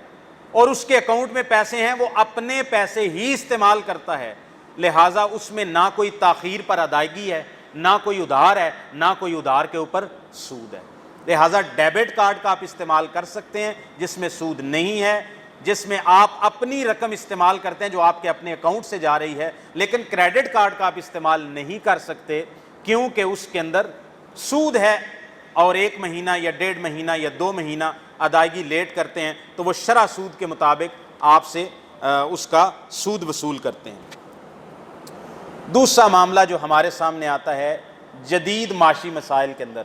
Speaker 1: اور اس کے اکاؤنٹ میں پیسے ہیں، وہ اپنے پیسے ہی استعمال کرتا ہے، لہٰذا اس میں نہ کوئی تاخیر پر ادائیگی ہے، نہ کوئی ادھار ہے، نہ کوئی ادھار کے اوپر سود ہے۔ لہٰذا ڈیبٹ کارڈ کا آپ استعمال کر سکتے ہیں جس میں سود نہیں ہے، جس میں آپ اپنی رقم استعمال کرتے ہیں جو آپ کے اپنے اکاؤنٹ سے جا رہی ہے، لیکن کریڈٹ کارڈ کا آپ استعمال نہیں کر سکتے کیونکہ اس کے اندر سود ہے، اور 1 مہینہ یا 1.5 مہینہ یا 2 مہینہ ادائیگی لیٹ کرتے ہیں تو وہ شرع سود کے مطابق آپ سے اس کا سود وصول کرتے ہیں۔ دوسرا معاملہ جو ہمارے سامنے آتا ہے جدید معاشی مسائل کے اندر،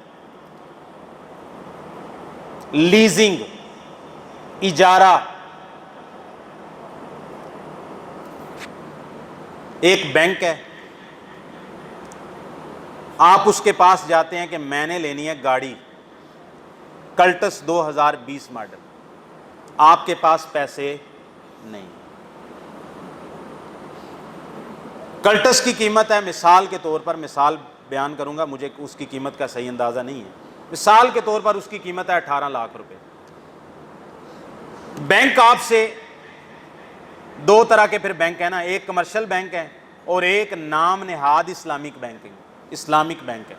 Speaker 1: لیزنگ، اجارہ۔ ایک بینک ہے، آپ اس کے پاس جاتے ہیں کہ میں نے لینی ہے گاڑی کلٹس 2020 ماڈل، آپ کے پاس پیسے نہیں، کلٹس کی قیمت ہے، مثال کے طور پر مثال بیان کروں گا، مجھے اس کی قیمت کا صحیح اندازہ نہیں ہے، مثال کے طور پر اس کی قیمت ہے 18 لاکھ روپے۔ بینک آپ سے 2 طرح کے پھر بینک ہیں نا، ایک کمرشل بینک ہے اور ایک نام نہاد اسلامک بینک ہے،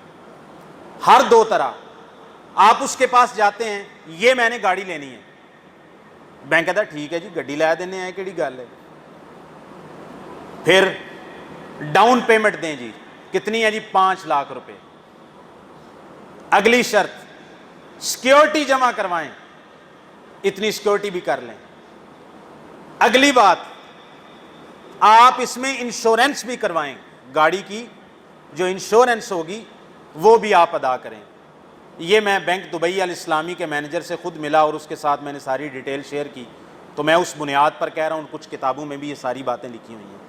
Speaker 1: ہر 2 طرح۔ آپ اس کے پاس جاتے ہیں، یہ میں نے گاڑی لینی ہے، بینک کہتا ہے ٹھیک ہے جی گڈی لے دینے ہیں، کیڑی گل ہے، پھر ڈاؤن پیمنٹ دیں جی، کتنی ہے جی 5 لاکھ روپے، اگلی شرط سیکیورٹی جمع کروائیں، اتنی سیکیورٹی بھی کر لیں، اگلی بات آپ اس میں انشورنس بھی کروائیں، گاڑی کی جو انشورنس ہوگی وہ بھی آپ ادا کریں۔ یہ میں بینک دبئی الاسلامی کے مینیجر سے خود ملا اور اس کے ساتھ میں نے ساری ڈیٹیل شیئر کی، تو میں اس بنیاد پر کہہ رہا ہوں، کچھ کتابوں میں بھی یہ ساری باتیں لکھی ہوئی ہیں۔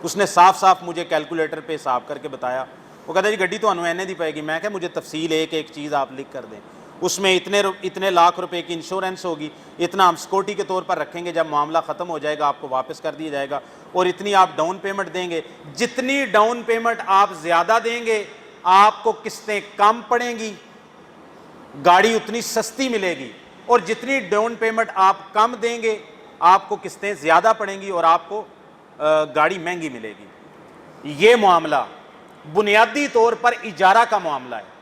Speaker 1: اس نے صاف صاف مجھے کیلکولیٹر پہ حساب کر کے بتایا، وہ کہتا ہے جی گڈی تو انہوں اینے دی پائے گی، میں کہا مجھے تفصیل ایک چیز آپ لکھ کر دیں۔ اس میں اتنے لاکھ روپے کی انشورنس ہوگی، اتنا ہم سیکورٹی کے طور پر رکھیں گے، جب معاملہ ختم ہو جائے گا آپ کو واپس کر دیا جائے گا، اور اتنی آپ ڈاؤن پیمنٹ دیں گے۔ جتنی ڈاؤن پیمنٹ آپ زیادہ دیں گے آپ کو قسطیں کم پڑیں گی، گاڑی اتنی سستی ملے گی، اور جتنی ڈاؤن پیمنٹ آپ کم دیں گے آپ کو قسطیں زیادہ پڑیں گی اور آپ کو گاڑی مہنگی ملے گی۔ یہ معاملہ بنیادی طور پر اجارہ کا معاملہ ہے۔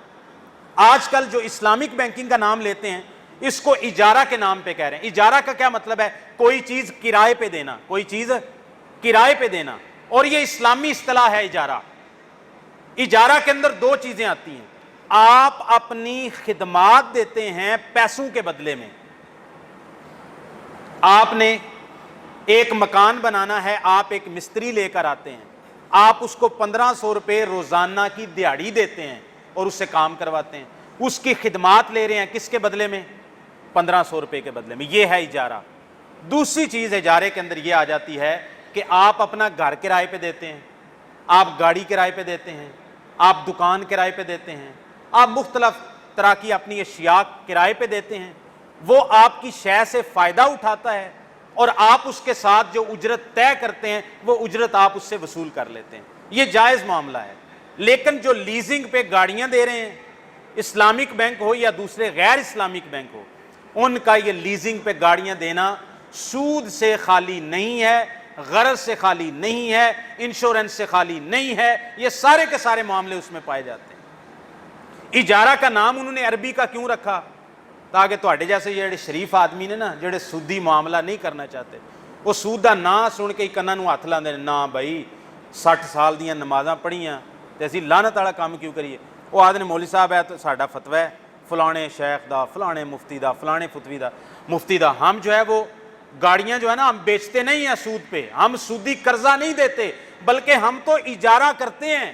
Speaker 1: آج کل جو اسلامک بینکنگ کا نام لیتے ہیں اس کو اجارہ کے نام پہ کہہ رہے ہیں۔ اجارہ کا کیا مطلب ہے؟ کوئی چیز کرائے پہ دینا، کوئی چیز کرائے پہ دینا، اور یہ اسلامی اصطلاح ہے اجارہ۔ اجارہ کے اندر دو چیزیں آتی ہیں، آپ اپنی خدمات دیتے ہیں پیسوں کے بدلے میں۔ آپ نے ایک مکان بنانا ہے، آپ ایک مستری لے کر آتے ہیں، آپ اس کو 1500 روپے روزانہ کی دیہڑی دیتے ہیں اور اس سے کام کرواتے ہیں، اس کی خدمات لے رہے ہیں کس کے بدلے میں؟ 1500 روپے کے بدلے میں۔ یہ ہے اجارہ۔ دوسری چیز اجارے کے اندر یہ آ جاتی ہے کہ آپ اپنا گھر کرائے پہ دیتے ہیں، آپ گاڑی کرائے پہ دیتے ہیں، آپ دکان کرائے پہ دیتے ہیں، آپ مختلف طرح کی اپنی اشیاء کرائے پہ دیتے ہیں، وہ آپ کی شے سے فائدہ اٹھاتا ہے اور آپ اس کے ساتھ جو اجرت طے کرتے ہیں وہ اجرت آپ اس سے وصول کر لیتے ہیں۔ یہ جائز معاملہ ہے۔ لیکن جو لیزنگ پہ گاڑیاں دے رہے ہیں، اسلامک بینک ہو یا دوسرے غیر اسلامک بینک ہو، ان کا یہ لیزنگ پہ گاڑیاں دینا سود سے خالی نہیں ہے، غرض سے خالی نہیں ہے، انشورنس سے خالی نہیں ہے، یہ سارے کے سارے معاملے اس میں پائے جاتے ہیں۔ اجارہ کا نام انہوں نے عربی کا کیوں رکھا؟ تاکہ تواڈے جیسے جڑے شریف آدمی نے نا، جڑے سودی معاملہ نہیں کرنا چاہتے، وہ سود دا نا سن کے کناں نوں ہاتھ لاندے نے، نا بھائی 60 سال دیاں نمازاں پڑھیاں تے اسی لعنت والا کام کیوں کریے؟ وہ آدھے مولوی صاحب ہے تو ساڈا فتوی ہے فلانے شیخ دا، فلانے مفتی دا، فلانے فتوی دا، مفتی دا۔ ہم جو ہے وہ گاڑیاں جو ہے نا ہم بیچتے نہیں ہیں سود پہ، ہم سودی قرضہ نہیں دیتے، بلکہ ہم تو اجارہ کرتے ہیں۔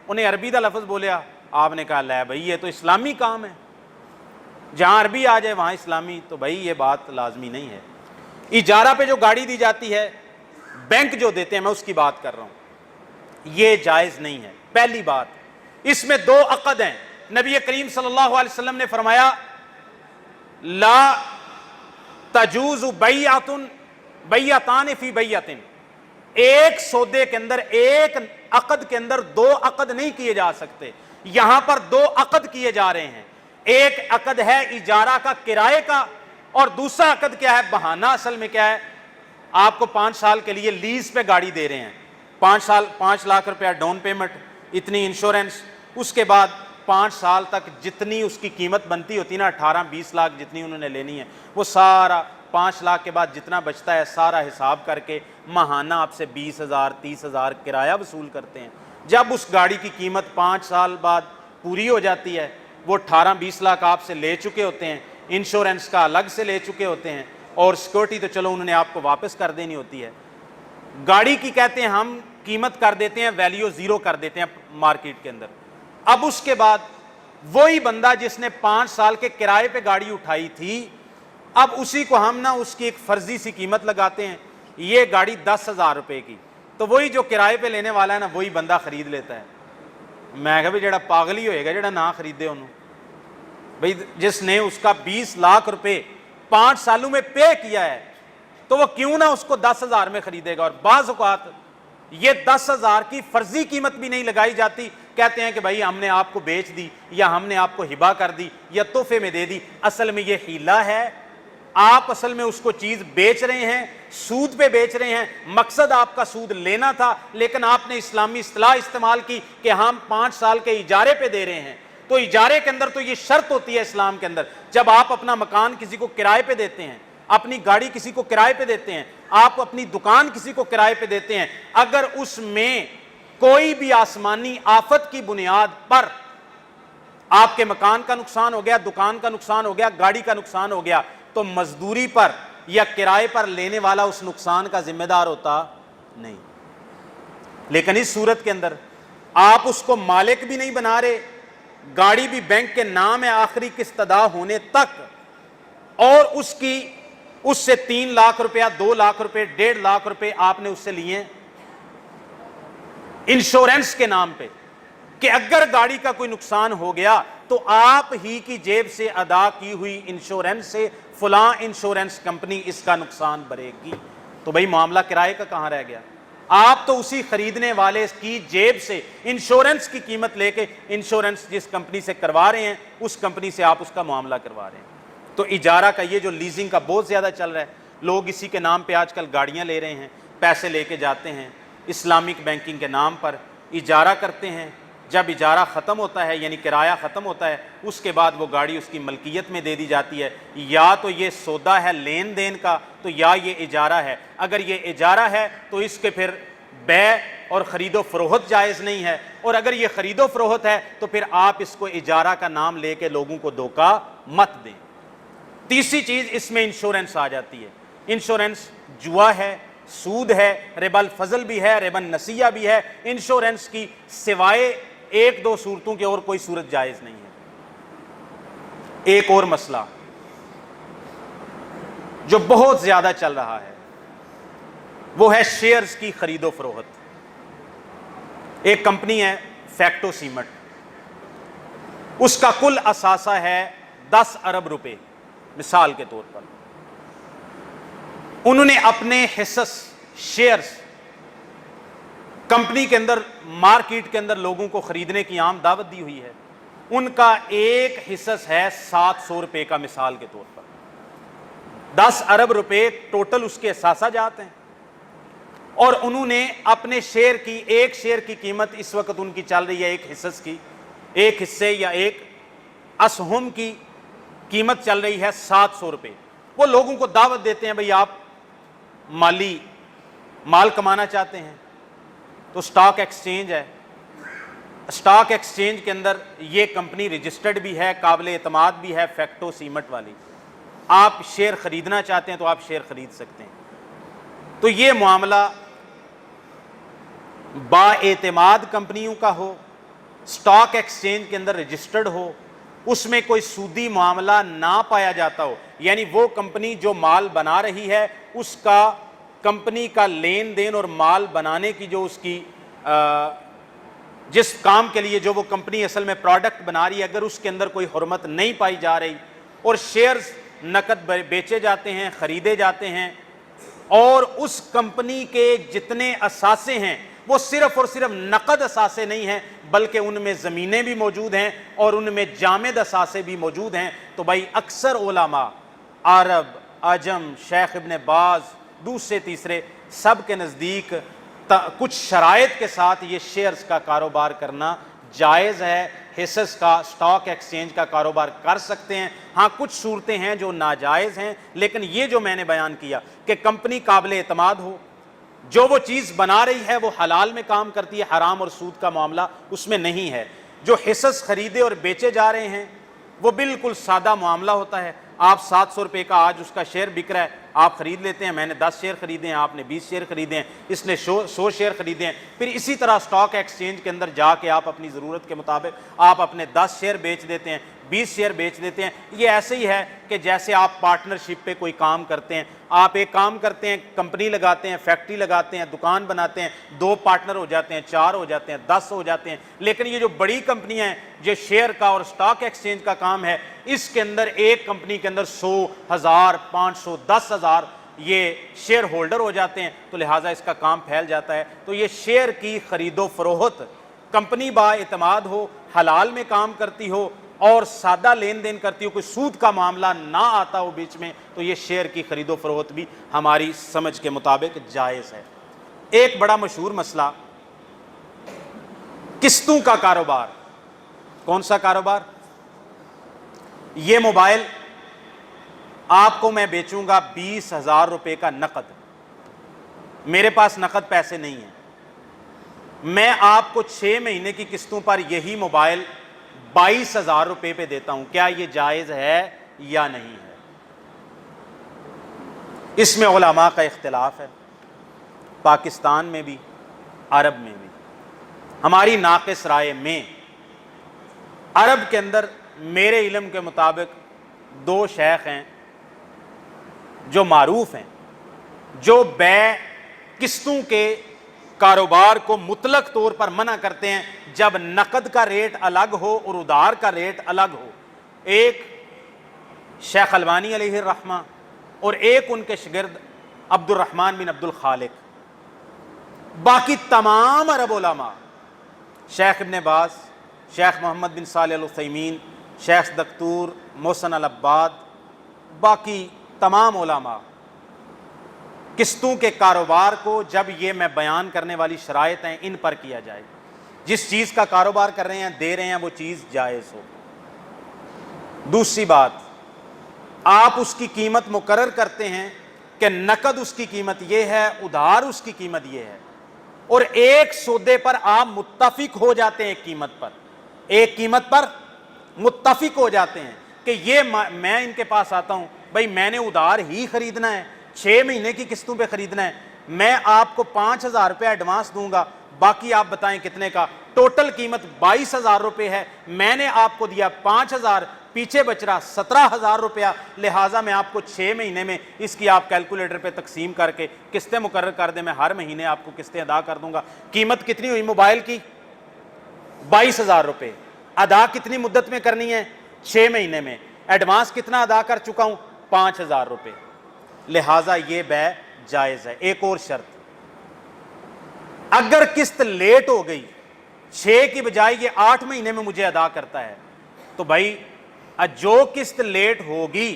Speaker 1: انہیں عربی دا لفظ بولیا، آپ نے کہا لے بھائی یہ تو اسلامی کام ہے، جہاں عربی آ جائے وہاں اسلامی، تو بھائی یہ بات لازمی نہیں ہے۔ اجارہ پہ جو گاڑی دی جاتی ہے بینک جو دیتے ہیں، میں اس کی بات کر رہا ہوں، یہ جائز نہیں ہے۔ پہلی بات، اس میں دو عقد ہیں۔ نبی کریم صلی اللہ علیہ وسلم نے فرمایا لا تجوز بیعتان فی بیعت، ایک سودے کے اندر، ایک عقد کے اندر دو عقد نہیں کیے جا سکتے۔ یہاں پر دو عقد کیے جا رہے ہیں، ایک عقد ہے اجارہ کا، کرائے کا، اور دوسرا عقد کیا ہے؟ بہانہ اصل میں کیا ہے؟ آپ کو 5 سال کے لیے لیز پہ گاڑی دے رہے ہیں، 5 لاکھ روپیہ ڈاؤن پیمنٹ، اتنی انشورنس، اس کے بعد 5 سال تک جتنی اس کی قیمت بنتی ہوتی نا، 18-20 لاکھ جتنی انہوں نے لینی ہے، وہ سارا 5 لاکھ کے بعد جتنا بچتا ہے سارا حساب کر کے ماہانہ آپ سے 20,000 30,000 کرایہ وصول کرتے ہیں۔ جب اس گاڑی کی قیمت 5 سال بعد پوری ہو جاتی ہے، وہ 18-20 لاکھ آپ سے لے چکے ہوتے ہیں، انشورنس کا الگ سے لے چکے ہوتے ہیں، اور سیکورٹی تو چلو انہوں نے آپ کو واپس کر دینی ہوتی ہے۔ گاڑی کی کہتے ہیں ہم قیمت کر دیتے ہیں، ویلیو 0 کر دیتے ہیں مارکیٹ کے اندر۔ اب اس کے بعد وہی بندہ جس نے 5 سال کے کرائے پہ گاڑی اٹھائی تھی، اب اسی کو ہم نا اس کی ایک فرضی سی قیمت لگاتے ہیں، یہ گاڑی 10,000 روپے کی، تو وہی جو کرائے پہ لینے والا ہے نا وہی بندہ خرید لیتا ہے۔ میں کہا بھی جڑا پاگل ہی ہوئے گا جڑا نہ خریدے انہوں، بھئی جس نے اس کا 20 لاکھ روپے 5 سالوں میں پے کیا ہے تو وہ کیوں نہ اس کو 10,000 میں خریدے گا۔ اور بعض اوقات یہ 10,000 کی فرضی قیمت بھی نہیں لگائی جاتی، کہتے ہیں کہ بھائی ہم نے آپ کو بیچ دی یا ہم نے آپ کو ہبہ کر دی یا تحفے میں دے دی، اصل میں یہ حیلہ ہے۔ آپ اصل میں اس کو چیز بیچ رہے ہیں، سود پہ بیچ رہے ہیں، مقصد آپ کا سود لینا تھا، لیکن آپ نے اسلامی اصطلاح استعمال کی کہ ہم 5 سال کے اجارے پہ دے رہے ہیں۔ تو اجارے کے اندر تو یہ شرط ہوتی ہے اسلام کے اندر، جب آپ اپنا مکان کسی کو کرائے پہ دیتے ہیں، اپنی گاڑی کسی کو کرائے پہ دیتے ہیں، آپ اپنی دکان کسی کو کرائے پہ دیتے ہیں، اگر اس میں کوئی بھی آسمانی آفت کی بنیاد پر آپ کے مکان کا نقصان ہو گیا، دکان کا نقصان ہو گیا، گاڑی کا نقصان ہو گیا، تو مزدوری پر یا کرائے پر لینے والا اس نقصان کا ذمہ دار ہوتا نہیں۔ لیکن اس صورت کے اندر آپ اس کو مالک بھی نہیں بنا رہے، گاڑی بھی بینک کے نام ہے آخری قسط ادا ہونے تک، اور اس سے 3 لاکھ روپیہ 2 لاکھ روپے 1.5 لاکھ روپے آپ نے اس سے لیے انشورنس کے نام پہ، کہ اگر گاڑی کا کوئی نقصان ہو گیا تو آپ ہی کی جیب سے ادا کی ہوئی انشورنس سے فلاں انشورنس کمپنی اس کا نقصان بھرے گی. تو بھائی معاملہ کرائے کا کہاں رہ گیا؟ آپ تو اسی خریدنے والے کی جیب سے انشورنس کی قیمت لے کے انشورنس جس کمپنی سے کروا رہے ہیں اس کمپنی سے آپ اس کا معاملہ کروا رہے ہیں. تو اجارہ کا یہ جو لیزنگ کا بہت زیادہ چل رہا ہے، لوگ اسی کے نام پہ آج کل گاڑیاں لے رہے ہیں، پیسے لے کے جاتے ہیں، اسلامک بینکنگ کے نام پر اجارہ کرتے ہیں. جب اجارہ ختم ہوتا ہے یعنی کرایہ ختم ہوتا ہے، اس کے بعد وہ گاڑی اس کی ملکیت میں دے دی جاتی ہے. یا تو یہ سودا ہے لین دین کا، تو یا یہ اجارہ ہے. اگر یہ اجارہ ہے تو اس کے پھر بیع اور خرید و فروخت جائز نہیں ہے، اور اگر یہ خرید و فروخت ہے تو پھر آپ اس کو اجارہ کا نام لے کے لوگوں کو دھوکہ مت دیں. تیسری چیز اس میں انشورنس آ جاتی ہے. انشورنس جوا ہے، سود ہے، ربا الفضل بھی ہے، ربا النسیہ بھی ہے. انشورنس کی سوائے ایک دو صورتوں کی اور کوئی صورت جائز نہیں ہے. ایک اور مسئلہ جو بہت زیادہ چل رہا ہے وہ ہے شیئرز کی خرید و فروخت. ایک کمپنی ہے فیکٹو سیمنٹ، اس کا کل اثاثہ ہے 10 ارب روپے. مثال کے طور پر انہوں نے اپنے حصص شیئرز کمپنی کے اندر مارکیٹ کے اندر لوگوں کو خریدنے کی عام دعوت دی ہوئی ہے. ان کا ایک حصص ہے 700 روپے کا. مثال کے طور پر 10 ارب روپے ٹوٹل اس کے اثاثہ جات ہیں، اور انہوں نے اپنے شیئر کی ایک شیئر کی قیمت اس وقت ان کی چل رہی ہے، ایک حصص کی، ایک حصے یا ایک اسہم کی قیمت چل رہی ہے 700 روپے. وہ لوگوں کو دعوت دیتے ہیں بھئی آپ مال کمانا چاہتے ہیں تو سٹاک ایکسچینج ہے، سٹاک ایکسچینج کے اندر یہ کمپنی رجسٹرڈ بھی ہے، قابل اعتماد بھی ہے، فیکٹو سیمنٹ والی. آپ شیئر خریدنا چاہتے ہیں تو آپ شیئر خرید سکتے ہیں. تو یہ معاملہ با اعتماد کمپنیوں کا ہو، سٹاک ایکسچینج کے اندر رجسٹرڈ ہو، اس میں کوئی سودی معاملہ نہ پایا جاتا ہو، یعنی وہ کمپنی جو مال بنا رہی ہے اس کا کمپنی کا لین دین اور مال بنانے کی جو اس کی جس کام کے لیے جو وہ کمپنی اصل میں پروڈکٹ بنا رہی ہے، اگر اس کے اندر کوئی حرمت نہیں پائی جا رہی اور شیئرز نقد بیچے جاتے ہیں، خریدے جاتے ہیں، اور اس کمپنی کے جتنے اثاثے ہیں وہ صرف اور صرف نقد اثاثے نہیں ہیں بلکہ ان میں زمینیں بھی موجود ہیں اور ان میں جامد اثاثے بھی موجود ہیں، تو بھائی اکثر علماء عرب، عجم، شیخ ابن باز، دوسرے تیسرے سب کے نزدیک کچھ شرائط کے ساتھ یہ شیئرز کا کاروبار کرنا جائز ہے. حصص کا سٹاک ایکسچینج کا کاروبار کر سکتے ہیں. ہاں کچھ صورتیں ہیں جو ناجائز ہیں، لیکن یہ جو میں نے بیان کیا کہ کمپنی قابل اعتماد ہو، جو وہ چیز بنا رہی ہے وہ حلال میں کام کرتی ہے، حرام اور سود کا معاملہ اس میں نہیں ہے. جو حصص خریدے اور بیچے جا رہے ہیں وہ بالکل سادہ معاملہ ہوتا ہے. آپ 700 روپے کا آج اس کا شیئر بک رہا ہے، آپ خرید لیتے ہیں. میں نے 10 شیئر خریدے ہیں، آپ نے 20 شیئر خریدے ہیں، اس نے 100 شیئر خریدے ہیں. پھر اسی طرح سٹاک ایکسچینج کے اندر جا کے آپ اپنی ضرورت کے مطابق آپ اپنے 10 شیئر بیچ دیتے ہیں، 20 شیئر بیچ دیتے ہیں. یہ ایسے ہی ہے کہ جیسے آپ پارٹنرشپ پہ کوئی کام کرتے ہیں. آپ ایک کام کرتے ہیں، کمپنی لگاتے ہیں، فیکٹری لگاتے ہیں، دکان بناتے ہیں، 2 پارٹنر ہو جاتے ہیں، 4 ہو جاتے ہیں، 10 ہو جاتے ہیں. لیکن یہ جو بڑی کمپنیاں ہیں، جو شیئر کا اور سٹاک ایکسچینج کا کام ہے، اس کے اندر ایک کمپنی کے اندر 100، 1000، 500، 10,000 یہ شیئر ہولڈر ہو جاتے ہیں، تو لہٰذا اس کا کام پھیل جاتا ہے. تو یہ شیئر کی خرید و فروخت کمپنی با اعتماد ہو، حلال میں کام کرتی ہو اور سادہ لین دین کرتی ہو، کوئی سود کا معاملہ نہ آتا ہو بیچ میں، تو یہ شیئر کی خرید و فروخت بھی ہماری سمجھ کے مطابق جائز ہے. ایک بڑا مشہور مسئلہ قسطوں کا کاروبار. کون سا کاروبار؟ یہ موبائل آپ کو میں بیچوں گا 20,000 روپے کا نقد. میرے پاس نقد پیسے نہیں ہیں، میں آپ کو 6 مہینے کی قسطوں پر یہی موبائل 22,000 روپے پہ دیتا ہوں. کیا یہ جائز ہے یا نہیں ہے؟ اس میں علماء کا اختلاف ہے، پاکستان میں بھی، عرب میں بھی. ہماری ناقص رائے میں عرب کے اندر میرے علم کے مطابق 2 شیخ ہیں جو معروف ہیں، جو بیع قسطوں کے کاروبار کو مطلق طور پر منع کرتے ہیں جب نقد کا ریٹ الگ ہو اور ادھار کا ریٹ الگ ہو. ایک شیخ البانی علیہ الرحمہ اور ایک ان کے شاگرد عبد الرحمن بن عبد الخالق. باقی تمام عرب علماء، شیخ ابن باز، شیخ محمد بن صالح العثیمین، شیخ دکتور محسن العباد، باقی تمام علماء قسطوں کے کاروبار کو جب یہ میں بیان کرنے والی شرائط ہیں ان پر کیا جائے. جس چیز کا کاروبار کر رہے ہیں دے رہے ہیں وہ چیز جائز ہو. دوسری بات، آپ اس کی قیمت مقرر کرتے ہیں کہ نقد اس کی قیمت یہ ہے، ادھار اس کی قیمت یہ ہے، اور ایک سودے پر آپ متفق ہو جاتے ہیں، ایک قیمت پر متفق ہو جاتے ہیں کہ یہ میں ان کے پاس آتا ہوں، بھائی میں نے ادھار ہی خریدنا ہے، 6 مہینے کی قسطوں پہ خریدنا ہے، میں آپ کو 5,000 روپے ایڈوانس دوں گا، باقی آپ بتائیں کتنے کا، ٹوٹل قیمت 22,000 روپے ہے، میں نے آپ کو دیا 5,000، پیچھے بچ رہا 17,000 روپیہ، لہٰذا میں آپ کو 6 مہینے میں اس کی آپ کیلکولیٹر پہ تقسیم کر کے قسطیں مقرر کر دیں، میں ہر مہینے آپ کو قسطیں ادا کر دوں گا. قیمت کتنی ہوئی موبائل کی؟ 22,000 روپے. ادا کتنی مدت میں کرنی ہے؟ 6 مہینے میں. ایڈوانس کتنا ادا کر چکا ہوں؟ 5,000 روپے. لہٰذا یہ بیع جائز ہے. ایک اور شرط، اگر قسط لیٹ ہو گئی، 6 کی بجائے یہ 8 مہینے میں مجھے ادا کرتا ہے، تو بھائی جو قسط لیٹ ہوگی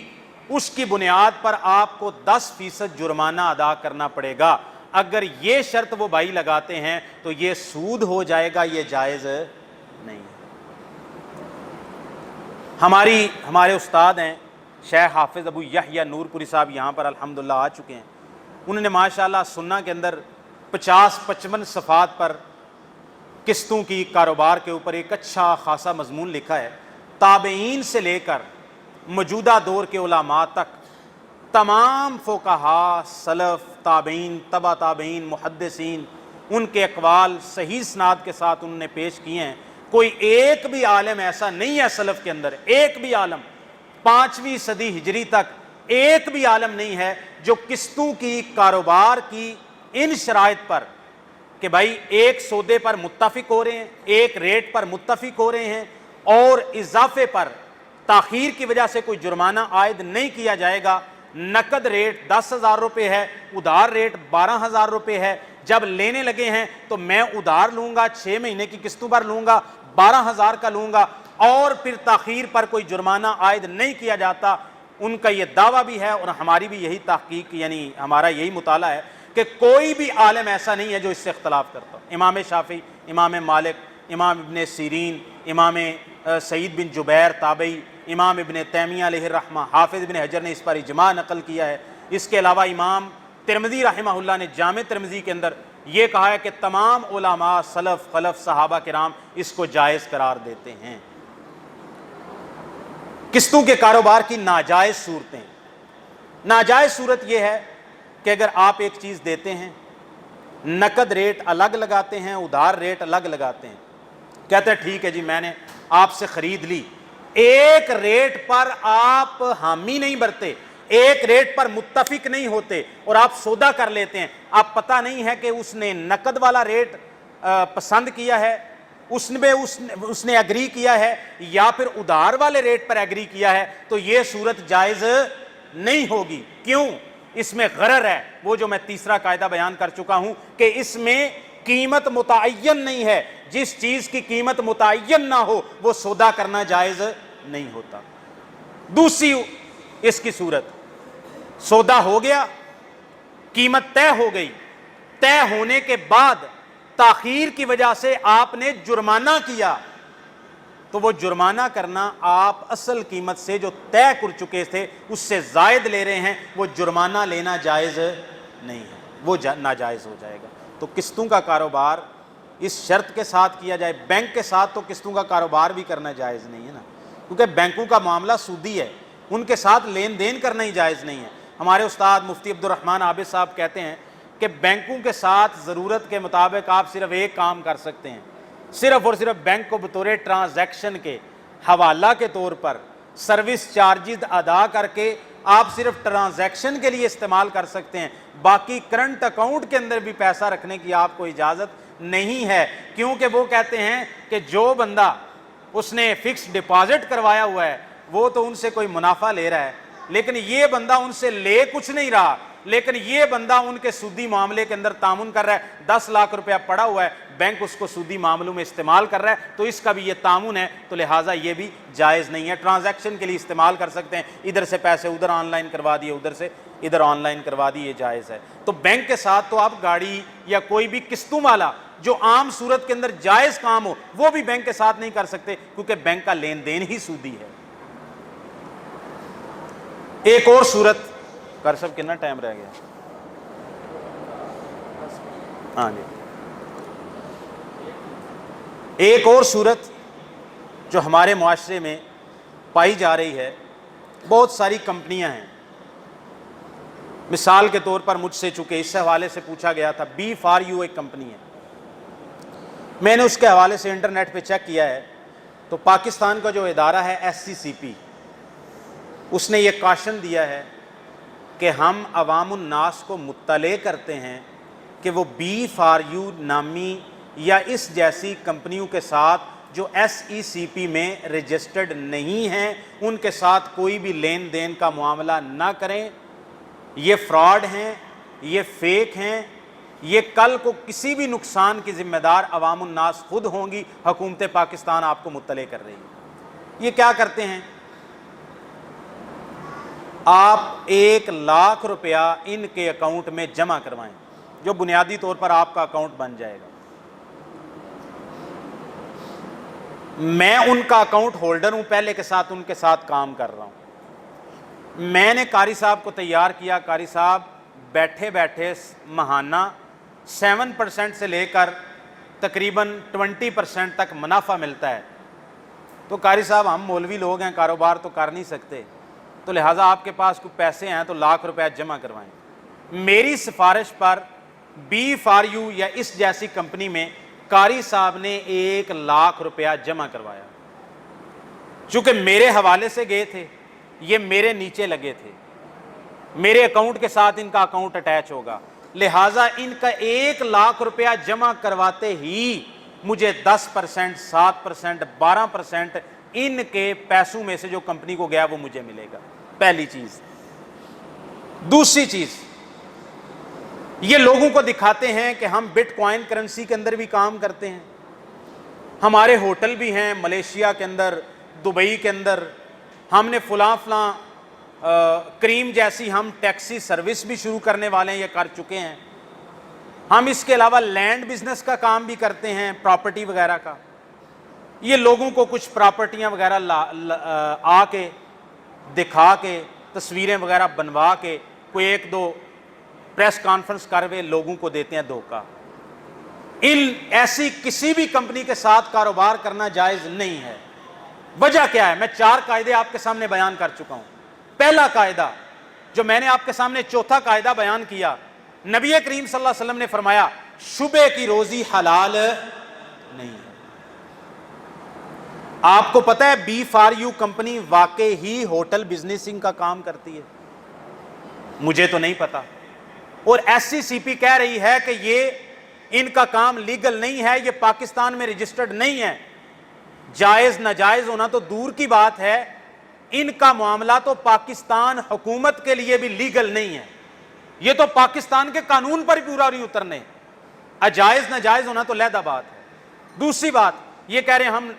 Speaker 1: اس کی بنیاد پر آپ کو 10% جرمانہ ادا کرنا پڑے گا. اگر یہ شرط وہ بھائی لگاتے ہیں تو یہ سود ہو جائے گا، یہ جائز نہیں ہے. ہمارے استاد ہیں شیخ حافظ ابو یحییٰ نور پوری صاحب، یہاں پر الحمدللہ آ چکے ہیں. انہوں نے ماشاءاللہ سنہ کے اندر 50-55 صفحات پر قسطوں کی کاروبار کے اوپر ایک اچھا خاصا مضمون لکھا ہے. تابعین سے لے کر موجودہ دور کے علماء تک تمام فقہاء، سلف، تابعین، تبع تابعین، محدثین، ان کے اقوال صحیح اسناد کے ساتھ انہوں نے پیش کیے ہیں. کوئی ایک بھی عالم ایسا نہیں ہے سلف کے اندر، ایک بھی عالم 5ویں صدی ہجری تک ایک بھی عالم نہیں ہے جو قسطوں کی کاروبار کی ان شرائط پر کہ بھائی ایک سودے پر متفق ہو رہے ہیں، ایک ریٹ پر متفق ہو رہے ہیں اور اضافے پر تاخیر کی وجہ سے کوئی جرمانہ عائد نہیں کیا جائے گا. نقد ریٹ 10,000 روپے ہے، ادھار ریٹ 12,000 روپے ہے. جب لینے لگے ہیں تو میں ادھار لوں گا، 6 مہینے کی قسطوں پر لوں گا، 12,000 کا لوں گا، اور پھر تاخیر پر کوئی جرمانہ عائد نہیں کیا جاتا. ان کا یہ دعویٰ بھی ہے اور ہماری بھی یہی تحقیق، یعنی ہمارا یہی مطالعہ ہے کہ کوئی بھی عالم ایسا نہیں ہے جو اس سے اختلاف کرتا. امام شافعی، امام مالک، امام ابن سیرین، امام سعید بن جبیر تابعی، امام ابن تیمیہ علیہ الرحمہ، حافظ ابن حجر نے اس پر اجماع نقل کیا ہے. اس کے علاوہ امام ترمذی رحمہ اللہ نے جامع ترمذی کے اندر یہ کہا ہے کہ تمام علماء سلف خلف صحابہ کرام اس کو جائز قرار دیتے ہیں. قسطوں کے کاروبار کی ناجائز صورتیں. ناجائز صورت یہ ہے کہ اگر آپ ایک چیز دیتے ہیں، نقد ریٹ الگ لگاتے ہیں، ادھار ریٹ الگ لگاتے ہیں، کہتے ہیں ٹھیک ہے جی میں نے آپ سے خرید لی، ایک ریٹ پر آپ حامی نہیں برتے، ایک ریٹ پر متفق نہیں ہوتے اور آپ سودا کر لیتے ہیں. آپ پتہ نہیں ہے کہ اس نے نقد والا ریٹ پسند کیا ہے، اس نے ایگری کیا ہے یا پھر ادھار والے ریٹ پر ایگری کیا ہے، تو یہ صورت جائز نہیں ہوگی. کیوں؟ اس میں غرر ہے، وہ جو میں تیسرا قاعدہ بیان کر چکا ہوں کہ اس میں قیمت متعین نہیں ہے. جس چیز کی قیمت متعین نہ ہو وہ سودا کرنا جائز نہیں ہوتا. دوسری اس کی صورت، سودا ہو گیا، قیمت طے ہو گئی، طے ہونے کے بعد تاخیر کی وجہ سے آپ نے جرمانہ کیا، تو وہ جرمانہ کرنا آپ اصل قیمت سے جو طے کر چکے تھے اس سے زائد لے رہے ہیں، وہ جرمانہ لینا جائز نہیں ہے، وہ ناجائز ہو جائے گا. تو قسطوں کا کاروبار اس شرط کے ساتھ کیا جائے. بینک کے ساتھ تو قسطوں کا کاروبار بھی کرنا جائز نہیں ہے نا، کیونکہ بینکوں کا معاملہ سودی ہے، ان کے ساتھ لین دین کرنا ہی جائز نہیں ہے. ہمارے استاد مفتی عبد الرحمن عابد صاحب کہتے ہیں کہ بینکوں کے ساتھ ضرورت کے مطابق آپ صرف ایک کام کر سکتے ہیں، صرف اور صرف بینک کو بطور ٹرانزیکشن کے حوالہ کے طور پر سروس چارجز ادا کر کے آپ صرف ٹرانزیکشن کے لیے استعمال کر سکتے ہیں، باقی کرنٹ اکاؤنٹ کے اندر بھی پیسہ رکھنے کی آپ کو اجازت نہیں ہے، کیونکہ وہ کہتے ہیں کہ جو بندہ اس نے فکس ڈپازٹ کروایا ہوا ہے وہ تو ان سے کوئی منافع لے رہا ہے، لیکن یہ بندہ ان سے لے کچھ نہیں رہا، لیکن یہ بندہ ان کے سودی معاملے کے اندر تعاون کر رہا ہے، 10 لاکھ روپیہ پڑا ہوا ہے، بینک اس کو سودی معاملوں میں استعمال کر رہا ہے، تو اس کا بھی یہ تعاون ہے، تو لہٰذا یہ بھی جائز نہیں ہے۔ ٹرانزیکشن کے لیے استعمال کر سکتے ہیں، ادھر سے پیسے ادھر آن لائن کروا دیے، ادھر سے ادھر آن لائن کروا دیے، جائز ہے۔ تو بینک کے ساتھ تو آپ گاڑی یا کوئی بھی قسطوں والا جو عام صورت کے اندر جائز کام ہو وہ بھی بینک کے ساتھ نہیں کر سکتے، کیونکہ بینک کا لین دین ہی سودی ہے۔ ایک اور صورت، کر صاحب کتنا ٹائم رہ گیا؟ ہاں جی، ایک اور صورت جو ہمارے معاشرے میں پائی جا رہی ہے، بہت ساری کمپنیاں ہیں، مثال کے طور پر مجھ سے چونکہ اس حوالے سے پوچھا گیا تھا، بی فار یو ایک کمپنی ہے، میں نے اس کے حوالے سے انٹرنیٹ پہ چیک کیا ہے تو پاکستان کا جو ادارہ ہے SCCP، اس نے یہ کاشن دیا ہے کہ ہم عوام الناس کو مطلع کرتے ہیں کہ وہ بی فار یو نامی یا اس جیسی کمپنیوں کے ساتھ جو SECP میں رجسٹرڈ نہیں ہیں ان کے ساتھ کوئی بھی لین دین کا معاملہ نہ کریں، یہ فراڈ ہیں، یہ فیک ہیں، یہ کل کو کسی بھی نقصان کی ذمہ دار عوام الناس خود ہوں گی، حکومت پاکستان آپ کو مطلع کر رہی ہے۔ یہ کیا کرتے ہیں؟ آپ 1 لاکھ روپیہ ان کے اکاؤنٹ میں جمع کروائیں، جو بنیادی طور پر آپ کا اکاؤنٹ بن جائے گا۔ میں ان کا اکاؤنٹ ہولڈر ہوں، پہلے کے ساتھ ان کے ساتھ کام کر رہا ہوں۔ میں نے قاری صاحب کو تیار کیا، قاری صاحب بیٹھے بیٹھے ماہانہ 7% سے لے کر تقریباً 20% تک منافع ملتا ہے، تو قاری صاحب ہم مولوی لوگ ہیں، کاروبار تو کر نہیں سکتے، تو لہٰذا آپ کے پاس کوئی پیسے ہیں تو لاکھ روپیہ جمع کروائیں۔ میری سفارش پر بی فار یو یا اس جیسی کمپنی میں قاری صاحب نے 1 لاکھ روپیہ جمع کروایا، چونکہ میرے حوالے سے گئے تھے، یہ میرے نیچے لگے تھے، میرے اکاؤنٹ کے ساتھ ان کا اکاؤنٹ اٹیچ ہوگا، لہٰذا ان کا 1 لاکھ روپیہ جمع کرواتے ہی مجھے 10%، 7%، 12% ان کے پیسوں میں سے جو کمپنی کو گیا وہ مجھے ملے گا، پہلی چیز۔ دوسری چیز، یہ لوگوں کو دکھاتے ہیں کہ ہم بٹ کوائن کرنسی کے اندر بھی کام کرتے ہیں، ہمارے ہوٹل بھی ہیں ملیشیا کے اندر، دبئی کے اندر، ہم نے فلاں کریم جیسی ہم ٹیکسی سروس بھی شروع کرنے والے ہیں، یہ کر چکے ہیں، ہم اس کے علاوہ لینڈ بزنس کا کام بھی کرتے ہیں، پراپرٹی وغیرہ کا۔ یہ لوگوں کو کچھ پراپرٹیاں وغیرہ آ کے دکھا کے تصویریں وغیرہ بنوا کے کوئی 1-2 پریس کانفرنس کروے لوگوں کو دیتے ہیں دھوکہ۔ ایسی کسی بھی کمپنی کے ساتھ کاروبار کرنا جائز نہیں ہے۔ وجہ کیا ہے؟ میں 4 قاعدے آپ کے سامنے بیان کر چکا ہوں۔ پہلا قاعدہ جو میں نے آپ کے سامنے، چوتھا قاعدہ بیان کیا، نبی کریم صلی اللہ علیہ وسلم نے فرمایا شبے کی روزی حلال نہیں ہے۔ آپ کو پتہ ہے بی فار یو کمپنی واقعی ہی ہوٹل بزنسنگ کا کام کرتی ہے؟ مجھے تو نہیں پتا، اور SCCP کہہ رہی ہے کہ یہ ان کا کام لیگل نہیں ہے، یہ پاکستان میں رجسٹرڈ نہیں ہے۔ جائز ناجائز ہونا تو دور کی بات ہے، ان کا معاملہ تو پاکستان حکومت کے لیے بھی لیگل نہیں ہے، یہ تو پاکستان کے قانون پر پورا نہیں اترنے، اجائز ناجائز ہونا تو علیحدہ بات ہے۔ دوسری بات، یہ کہہ رہے ہیں ہم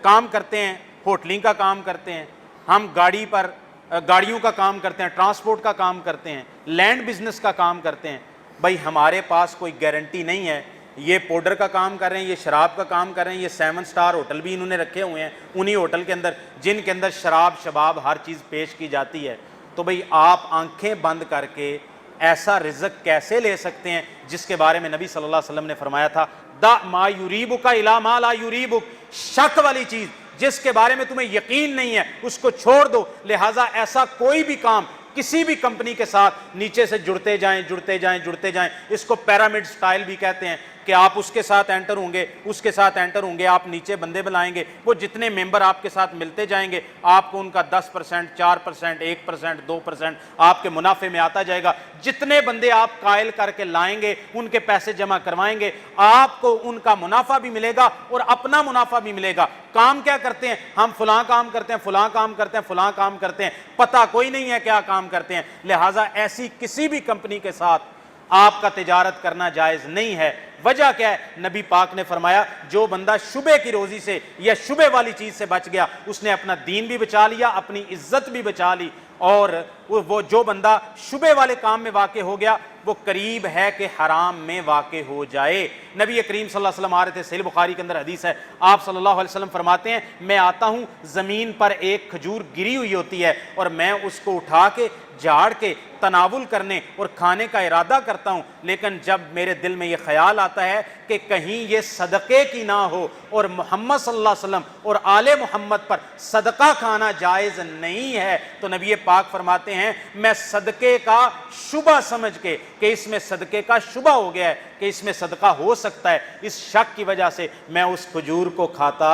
Speaker 1: کام کرتے ہیں، ہوٹلنگ کا کام کرتے ہیں، ہم گاڑیوں کا کام کرتے ہیں، ٹرانسپورٹ کا کام کرتے ہیں، لینڈ بزنس کا کام کرتے ہیں۔ بھائی ہمارے پاس کوئی گارنٹی نہیں ہے، یہ پاؤڈر کا کام کر رہے ہیں، یہ شراب کا کام کر رہے ہیں، یہ 7 سٹار ہوٹل بھی انہوں نے رکھے ہوئے ہیں، انہی ہوٹل کے اندر جن کے اندر شراب شباب ہر چیز پیش کی جاتی ہے، تو بھئی آپ آنکھیں بند کر کے ایسا رزق کیسے لے سکتے ہیں جس کے بارے میں نبی صلی اللہ علیہ وسلم نے فرمایا تھا دا ما یریبک الی ما لا یریبک، شک والی چیز جس کے بارے میں تمہیں یقین نہیں ہے اس کو چھوڑ دو۔ لہٰذا ایسا کوئی بھی کام کسی بھی کمپنی کے ساتھ نیچے سے جڑتے جائیں، اس کو پیرامڈ سٹائل بھی کہتے ہیں کہ آپ اس کے ساتھ انٹر ہوں گے، اس کے ساتھ انٹر ہوں گے، آپ نیچے بندے بلائیں گے، وہ جتنے ممبر آپ کے ساتھ ملتے جائیں گے آپ کو ان کا 10%، 4%، 1%، 2% آپ کے منافع میں آتا جائے گا۔ جتنے بندے آپ قائل کر کے لائیں گے، ان کے پیسے جمع کروائیں گے، آپ کو ان کا منافع بھی ملے گا اور اپنا منافع بھی ملے گا۔ کام کیا کرتے ہیں ہم؟ فلاں کام کرتے ہیں، فلاں کام کرتے ہیں، فلاں کام کرتے ہیں، پتہ کوئی نہیں ہے کیا کام کرتے ہیں۔ لہٰذا ایسی کسی بھی کمپنی کے ساتھ آپ کا تجارت کرنا جائز نہیں ہے۔ وجہ کیا ہے؟ نبی پاک نے فرمایا جو بندہ شبے کی روزی سے یا شبے والی چیز سے بچ گیا، اس نے اپنا دین بھی بچا لیا، اپنی عزت بھی بچا لی، اور وہ جو بندہ شبے والے کام میں واقع ہو گیا وہ قریب ہے کہ حرام میں واقع ہو جائے۔ نبی کریم صلی اللہ علیہ وسلم آ رہے تھے، صحیح بخاری کے اندر حدیث ہے، آپ صلی اللہ علیہ وسلم فرماتے ہیں میں آتا ہوں، زمین پر ایک کھجور گری ہوئی ہوتی ہے اور میں اس کو اٹھا کے جھاڑ کے تناول کرنے اور کھانے کا ارادہ کرتا ہوں، لیکن جب میرے دل میں یہ خیال آتا ہے کہ کہیں یہ صدقے کی نہ ہو اور محمد صلی اللہ علیہ وسلم اور آل محمد پر صدقہ کھانا جائز نہیں ہے، تو نبی پاک فرماتے ہیں میں صدقے کا شبہ سمجھ کے کہ اس میں صدقے کا شبہ ہو گیا ہے کہ اس میں صدقہ ہو سکتا ہے، اس شک کی وجہ سے میں اس کھجور کو کھاتا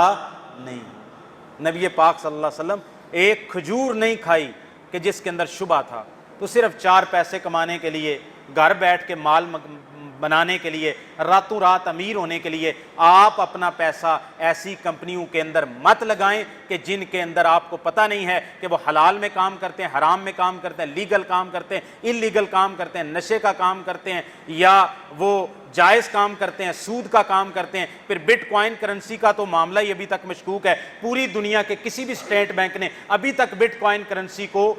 Speaker 1: نہیں۔ نبی پاک صلی اللہ علیہ وسلم ایک کھجور نہیں کھائی کہ جس کے اندر شبہ تھا، تو صرف 4 پیسے کمانے کے لیے، گھر بیٹھ کے مال بنانے کے لیے، راتوں رات امیر ہونے کے لیے آپ اپنا پیسہ ایسی کمپنیوں کے اندر مت لگائیں کہ جن کے اندر آپ کو پتہ نہیں ہے کہ وہ حلال میں کام کرتے ہیں، حرام میں کام کرتے ہیں، لیگل کام کرتے ہیں، انلیگل کام کرتے ہیں، نشے کا کام کرتے ہیں، یا وہ جائز کام کرتے ہیں، سود کا کام کرتے ہیں۔ پھر بٹ کوائن کرنسی کا تو معاملہ ہی ابھی تک مشکوک ہے، پوری دنیا کے کسی بھی اسٹیٹ بینک نے ابھی تک بٹ کوائن کرنسی کو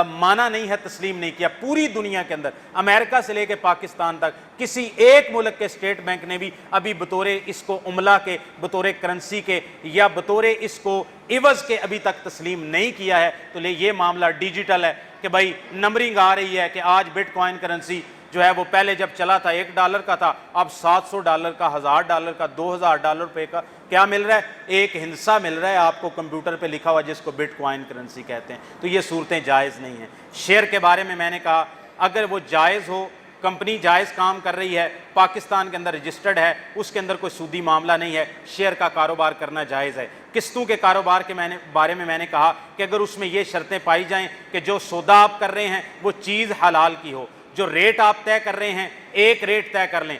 Speaker 1: مانا نہیں ہے، تسلیم نہیں کیا۔ پوری دنیا کے اندر امریکہ سے لے کے پاکستان تک کسی ایک ملک کے اسٹیٹ بینک نے بھی ابھی بطور اس کو عملہ کے، بطور کرنسی کے یا بطور اس کو عوض کے ابھی تک تسلیم نہیں کیا ہے۔ تو یہ معاملہ ڈیجیٹل ہے کہ بھائی نمبرنگ آ رہی ہے کہ آج بٹ کوائن کرنسی جو ہے وہ پہلے جب چلا تھا $1 کا تھا، اب $700 کا، $1000 کا، $2000 کا کیا مل رہا ہے؟ ایک ہندسہ مل رہا ہے آپ کو کمپیوٹر پہ لکھا ہوا جس کو بٹ کوائن کرنسی کہتے ہیں۔ تو یہ صورتیں جائز نہیں ہیں۔ شیئر کے بارے میں نے کہا اگر وہ جائز ہو، کمپنی جائز کام کر رہی ہے، پاکستان کے اندر رجسٹرڈ ہے، اس کے اندر کوئی سودی معاملہ نہیں ہے، شیئر کا کاروبار کرنا جائز ہے۔ قسطوں کے کاروبار کے بارے میں نے کہا کہ اگر اس میں یہ شرطیں پائی جائیں کہ جو سودا آپ کر رہے ہیں وہ چیز حلال کی ہو، جو ریٹ آپ طے کر رہے ہیں ایک ریٹ طے کر لیں،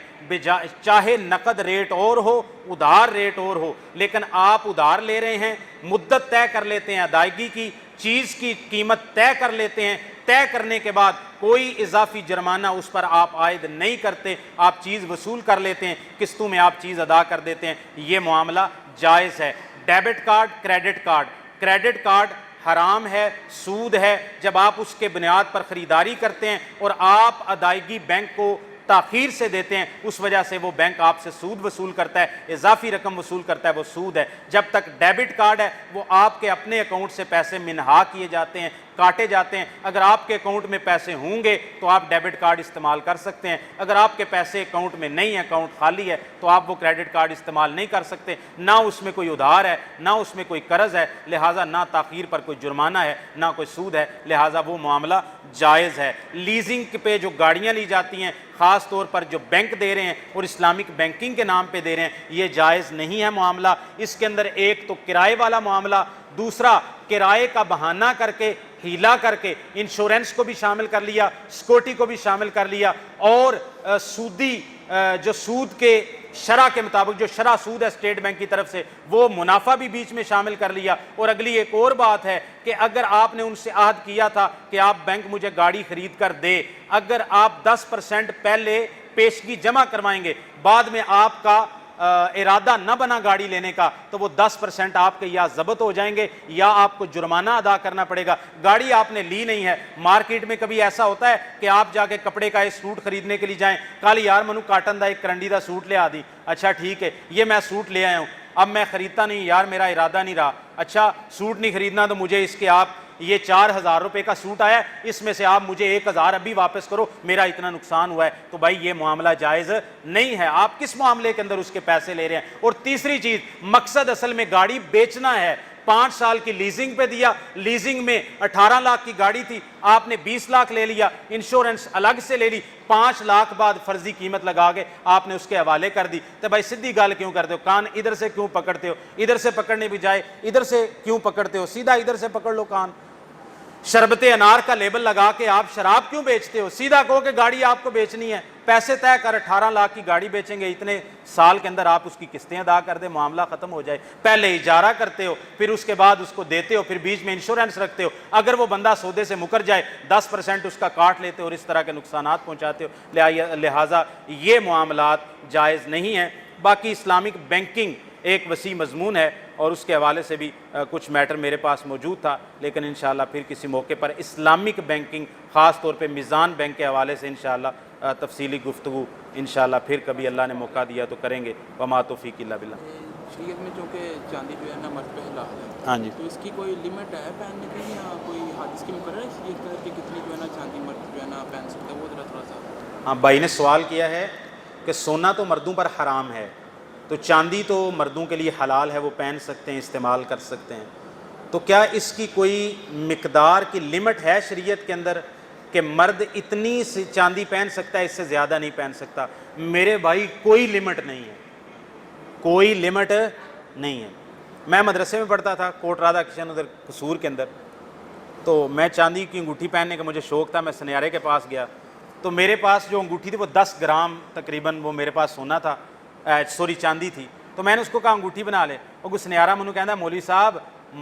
Speaker 1: چاہے نقد ریٹ اور ہو، ادھار ریٹ اور ہو، لیکن آپ ادھار لے رہے ہیں، مدت طے کر لیتے ہیں ادائیگی کی، چیز کی قیمت طے کر لیتے ہیں، طے کرنے کے بعد کوئی اضافی جرمانہ اس پر آپ عائد نہیں کرتے، آپ چیز وصول کر لیتے ہیں، قسطوں میں آپ چیز ادا کر دیتے ہیں، یہ معاملہ جائز ہے۔ ڈیبٹ کارڈ، کریڈٹ کارڈ حرام ہے، سود ہے۔ جب آپ اس کے بنیاد پر خریداری کرتے ہیں اور آپ ادائیگی بینک کو تاخیر سے دیتے ہیں، اس وجہ سے وہ بینک آپ سے سود وصول کرتا ہے، اضافی رقم وصول کرتا ہے، وہ سود ہے۔ جب تک ڈیبٹ کارڈ ہے وہ آپ کے اپنے اکاؤنٹ سے پیسے منہا کیے جاتے ہیں، کاٹے جاتے ہیں۔ اگر آپ کے اکاؤنٹ میں پیسے ہوں گے تو آپ ڈیبٹ کارڈ استعمال کر سکتے ہیں، اگر آپ کے پیسے اکاؤنٹ میں نہیں ہیں، اکاؤنٹ خالی ہے، تو آپ وہ کریڈٹ کارڈ استعمال نہیں کر سکتے۔ نہ اس میں کوئی ادھار ہے، نہ اس میں کوئی قرض ہے، لہٰذا نہ تاخیر پر کوئی جرمانہ ہے، نہ کوئی سود ہے، لہٰذا وہ معاملہ جائز ہے۔ لیزنگ پہ جو گاڑیاں لی جاتی ہیں، خاص طور پر جو بینک دے رہے ہیں اور اسلامک بینکنگ کے نام پہ دے رہے ہیں، یہ جائز نہیں ہے معاملہ۔ اس کے اندر ایک تو کرائے والا معاملہ، دوسرا کرائے کا بہانہ کر کے، ہیلا کر کے انشورنس کو بھی شامل کر لیا، سیکورٹی کو بھی شامل کر لیا، اور سودی جو سود کے شرح کے مطابق جو شرح سود ہے اسٹیٹ بینک کی طرف سے، وہ منافع بھی بیچ میں شامل کر لیا۔ اور اگلی ایک اور بات ہے کہ اگر آپ نے ان سے عہد کیا تھا کہ آپ بینک مجھے گاڑی خرید کر دے، اگر آپ 10% پہلے پیشگی جمع کروائیں گے، بعد میں آپ کا ارادہ نہ بنا گاڑی لینے کا، تو وہ 10% آپ کے یا ضبط ہو جائیں گے یا آپ کو جرمانہ ادا کرنا پڑے گا۔ گاڑی آپ نے لی نہیں ہے، مارکیٹ میں کبھی ایسا ہوتا ہے کہ آپ جا کے کپڑے کا ایک سوٹ خریدنے کے لیے جائیں، کل یار منو کاٹن دا ایک کرنڈی دا سوٹ لے آدی، اچھا ٹھیک ہے یہ میں سوٹ لے آیا ہوں، اب میں خریدتا نہیں یار، میرا ارادہ نہیں رہا، اچھا سوٹ نہیں خریدنا تو مجھے اس کے آپ یہ 4000 روپے کا سوٹ آیا ہے، اس میں سے آپ مجھے 1000 ابھی واپس کرو، میرا اتنا نقصان ہوا ہے، تو بھائی یہ معاملہ جائز نہیں ہے۔ آپ کس معاملے کے اندر اس کے پیسے لے رہے ہیں؟ اور تیسری چیز، مقصد اصل میں گاڑی بیچنا ہے، 5 سال کی لیزنگ پہ دیا، لیزنگ میں 18 لاکھ کی گاڑی تھی، آپ نے 20 لاکھ لے لیا، انشورنس الگ سے لے لی، 5 لاکھ بعد فرضی قیمت لگا کے آپ نے اس کے حوالے کر دی۔ تو بھائی سیدھی گل کیوں کرتے ہو؟ کان ادھر سے کیوں پکڑتے ہو؟ ادھر سے پکڑنے بجائے ادھر سے کیوں پکڑتے ہو؟ سیدھا ادھر سے پکڑ لو کان۔ شربت انار کا لیبل لگا کے آپ شراب کیوں بیچتے ہو؟ سیدھا کہو کہ گاڑی آپ کو بیچنی ہے، پیسے طے کر، 18 لاکھ کی گاڑی بیچیں گے، اتنے سال کے اندر آپ اس کی قسطیں ادا کر دیں، معاملہ ختم ہو جائے۔ پہلے اجارہ کرتے ہو، پھر اس کے بعد اس کو دیتے ہو، پھر بیچ میں انشورنس رکھتے ہو، اگر وہ بندہ سودے سے مکر جائے 10% اس کا کاٹ لیتے ہو اور اس طرح کے نقصانات پہنچاتے ہو۔ لہٰذا یہ معاملات جائز نہیں ہیں۔ باقی اسلامک بینکنگ ایک وسیع مضمون ہے اور اس کے حوالے سے بھی کچھ میٹر میرے پاس موجود تھا، لیکن انشاءاللہ پھر کسی موقع پر اسلامک بینکنگ، خاص طور پہ میزان بینک کے حوالے سے انشاءاللہ تفصیلی گفتگو انشاءاللہ پھر کبھی اللہ نے موقع دیا تو کریں گے۔ وما توفیق الا باللہ۔
Speaker 2: شریعت میں چونکہ چاندی جو ہے نا مرد پہ حلال ہے،
Speaker 1: ہاں جی،
Speaker 2: تو اس کی کوئی لمٹ ہے پہننے کی یا کوئی حادث کی مقرر ہے شریعت کے کہ کتنی جو ہے نا چاندی مرد جو ہے نا پہن سکتا ہے؟ وہ ذرا تھوڑا سا۔
Speaker 1: ہاں، بھائی نے سوال کیا ہے کہ سونا تو مردوں پر حرام ہے، تو چاندی تو مردوں کے لیے حلال ہے، وہ پہن سکتے ہیں، استعمال کر سکتے ہیں، تو کیا اس کی کوئی مقدار کی لمٹ ہے شریعت کے اندر کہ مرد اتنی سی چاندی پہن سکتا ہے، اس سے زیادہ نہیں پہن سکتا؟ میرے بھائی کوئی لمٹ نہیں ہے، کوئی لمٹ نہیں ہے۔ میں مدرسے میں پڑھتا تھا کوٹ رادھا کشن ادھر قصور کے اندر، تو میں چاندی کی انگوٹھی پہننے کا مجھے شوق تھا، میں سنیارے کے پاس گیا تو میرے پاس جو انگوٹھی تھی وہ 10 گرام تقریباً وہ میرے پاس سونا تھا، چاندی تھی، تو میں نے اس کو کہا انگوٹھی بنا لے، اور کوئی سنیارا منو کہندا مولوی صاحب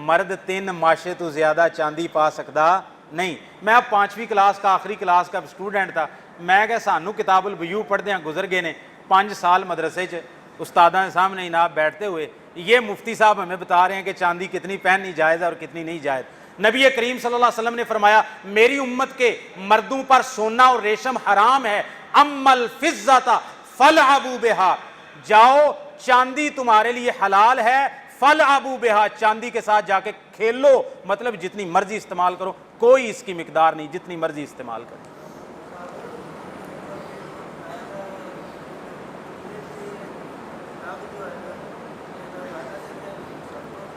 Speaker 1: مرد 3 ماشے تو زیادہ چاندی پا سکتا نہیں۔ میں اب 5ویں کلاس کا آخری کلاس کا اسٹوڈنٹ تھا، میں کہ سانو کتاب البیوع پڑھدے ہیں گزر گئے نے 5 سال مدرسے چ استاداں کے سامنے جناب بیٹھتے ہوئے، یہ مفتی صاحب ہمیں بتا رہے ہیں کہ چاندی کتنی پہننی جائز ہے اور کتنی نہیں جائز۔ نبی کریم صلی اللہ علیہ وسلم نے فرمایا میری امت کے مردوں پر سونا اور ریشم حرام ہے، اما الفضة فالعبوا بها، جاؤ چاندی تمہارے لیے حلال ہے، فالعبوا بها، چاندی کے ساتھ جا کے کھیلو، مطلب جتنی مرضی استعمال کرو، کوئی اس کی مقدار نہیں، جتنی مرضی استعمال کرو۔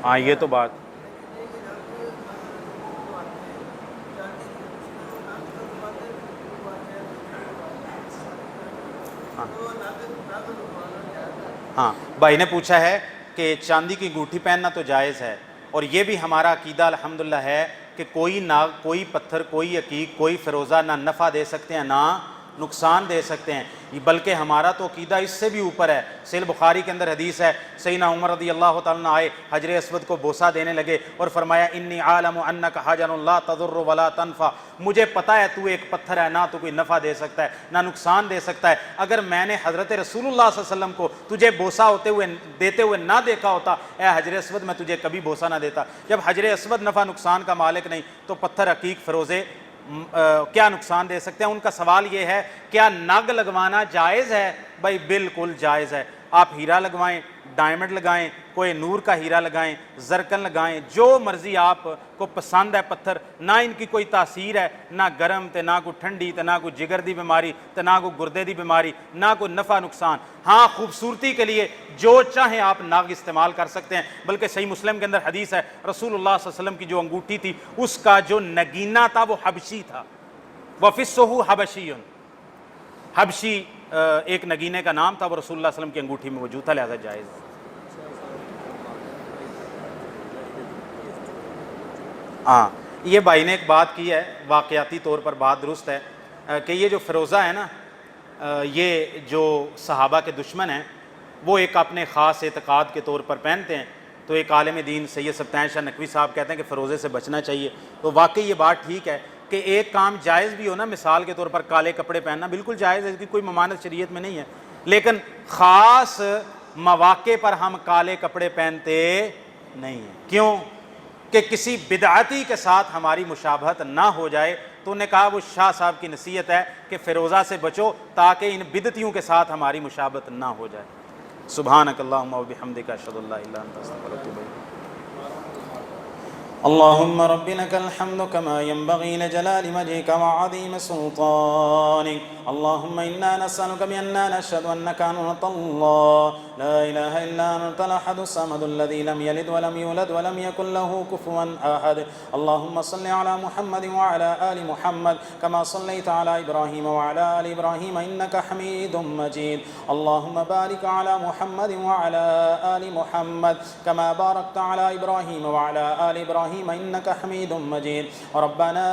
Speaker 1: ہاں یہ تو بات، ہاں بھائی نے پوچھا ہے کہ چاندی کی انگوٹھی پہننا تو جائز ہے، اور یہ بھی ہمارا عقیدہ الحمدللہ ہے کہ کوئی ناگ، کوئی پتھر، کوئی عقیق، کوئی فیروزہ نہ نفع دے سکتے ہیں نہ نقصان دے سکتے ہیں، بلکہ ہمارا تو عقیدہ اس سے بھی اوپر ہے۔ صحیح بخاری کے اندر حدیث ہے، سیدنا عمر رضی اللہ تعالیٰ عنہ آئے، حجر اسود کو بوسہ دینے لگے اور فرمایا انی عالم انک حجر لا تضر ولا تنفع، مجھے پتہ ہے تو ایک پتھر ہے، نہ تو کوئی نفع دے سکتا ہے نہ نقصان دے سکتا ہے، اگر میں نے حضرت رسول اللہ صلی اللہ علیہ وسلم کو تجھے بوسہ دیتے ہوئے نہ دیکھا ہوتا، اے حجر اسود میں تجھے کبھی بوسہ نہ دیتا۔ جب حجر اسود نفع نقصان کا مالک نہیں تو پتھر، عقیق، فیروزے کیا نقصان دے سکتے ہیں؟ ان کا سوال یہ ہے کیا نگ لگوانا جائز ہے؟ بھائی بالکل جائز ہے، آپ ہیرا لگوائیں، ڈائمنڈ لگائیں، کوئی نور کا ہیرا لگائیں، زرکن لگائیں، جو مرضی آپ کو پسند ہے پتھر، نہ ان کی کوئی تاثیر ہے، نہ گرم تے نہ کوئی ٹھنڈی تے نہ کوئی جگر دی بیماری تے نہ کوئی گردے دی بیماری، نہ کوئی نفع نقصان۔ ہاں خوبصورتی کے لیے جو چاہیں آپ ناگ استعمال کر سکتے ہیں، بلکہ صحیح مسلم کے اندر حدیث ہے رسول اللہ صلی اللہ علیہ وسلم کی جو انگوٹھی تھی اس کا جو نگینہ تھا وہ حبشی تھا، وفصہ حبشی، حبشی ایک نگینے کا نام تھا، وہ رسول اللہ صلی اللہ علیہ وسلم کی انگوٹھی میں موجود تھا، لہذا جائز۔ ہاں یہ بھائی نے ایک بات کی ہے، واقعاتی طور پر بات درست ہے کہ یہ جو فیروزہ ہے نا، یہ جو صحابہ کے دشمن ہیں وہ ایک اپنے خاص اعتقاد کے طور پر پہنتے ہیں، تو ایک عالم دین سید سبطین شاہ نقوی صاحب کہتے ہیں کہ فیروزے سے بچنا چاہیے، تو واقعی یہ بات ٹھیک ہے کہ ایک کام جائز بھی ہو نا، مثال کے طور پر کالے کپڑے پہننا بالکل جائز ہے، اس کی کوئی ممانعت شریعت میں نہیں ہے، لیکن خاص مواقع پر ہم کالے کپڑے پہنتے نہیں ہیں۔ کیوں؟ کہ کسی بدعتی کے ساتھ ہماری مشابہت نہ ہو جائے، تو انہوں نے کہا وہ شاہ صاحب کی نصیحت ہے کہ فیروزہ سے بچو تاکہ ان بدعتیوں کے ساتھ ہماری مشابہت نہ ہو جائے۔ سبحانک اللہم و بحمدک، اشہد ان لا الہ الا انت، استغفرک و اتوب الیک۔ اللهم رب لك الحمد كما ينبغي لجلال وجهك وعظيم سلطانك، اللهم إنا نسألك بأننا نشهد أنك أنت الله لا إله إلا أنت الأحد الصمد الذي لم يلد ولم يولد ولم يكن له كفوا أحد. اللهم صل على محمد وعلى آل محمد كما صليت على إبراهيم وعلى آل إبراهيم إنك حميد مجيد. اللهم بارك على محمد وعلى آل محمد كما باركت على إبراهيم وعلى آل إبراهيم إنك حميد مجيد. ربنا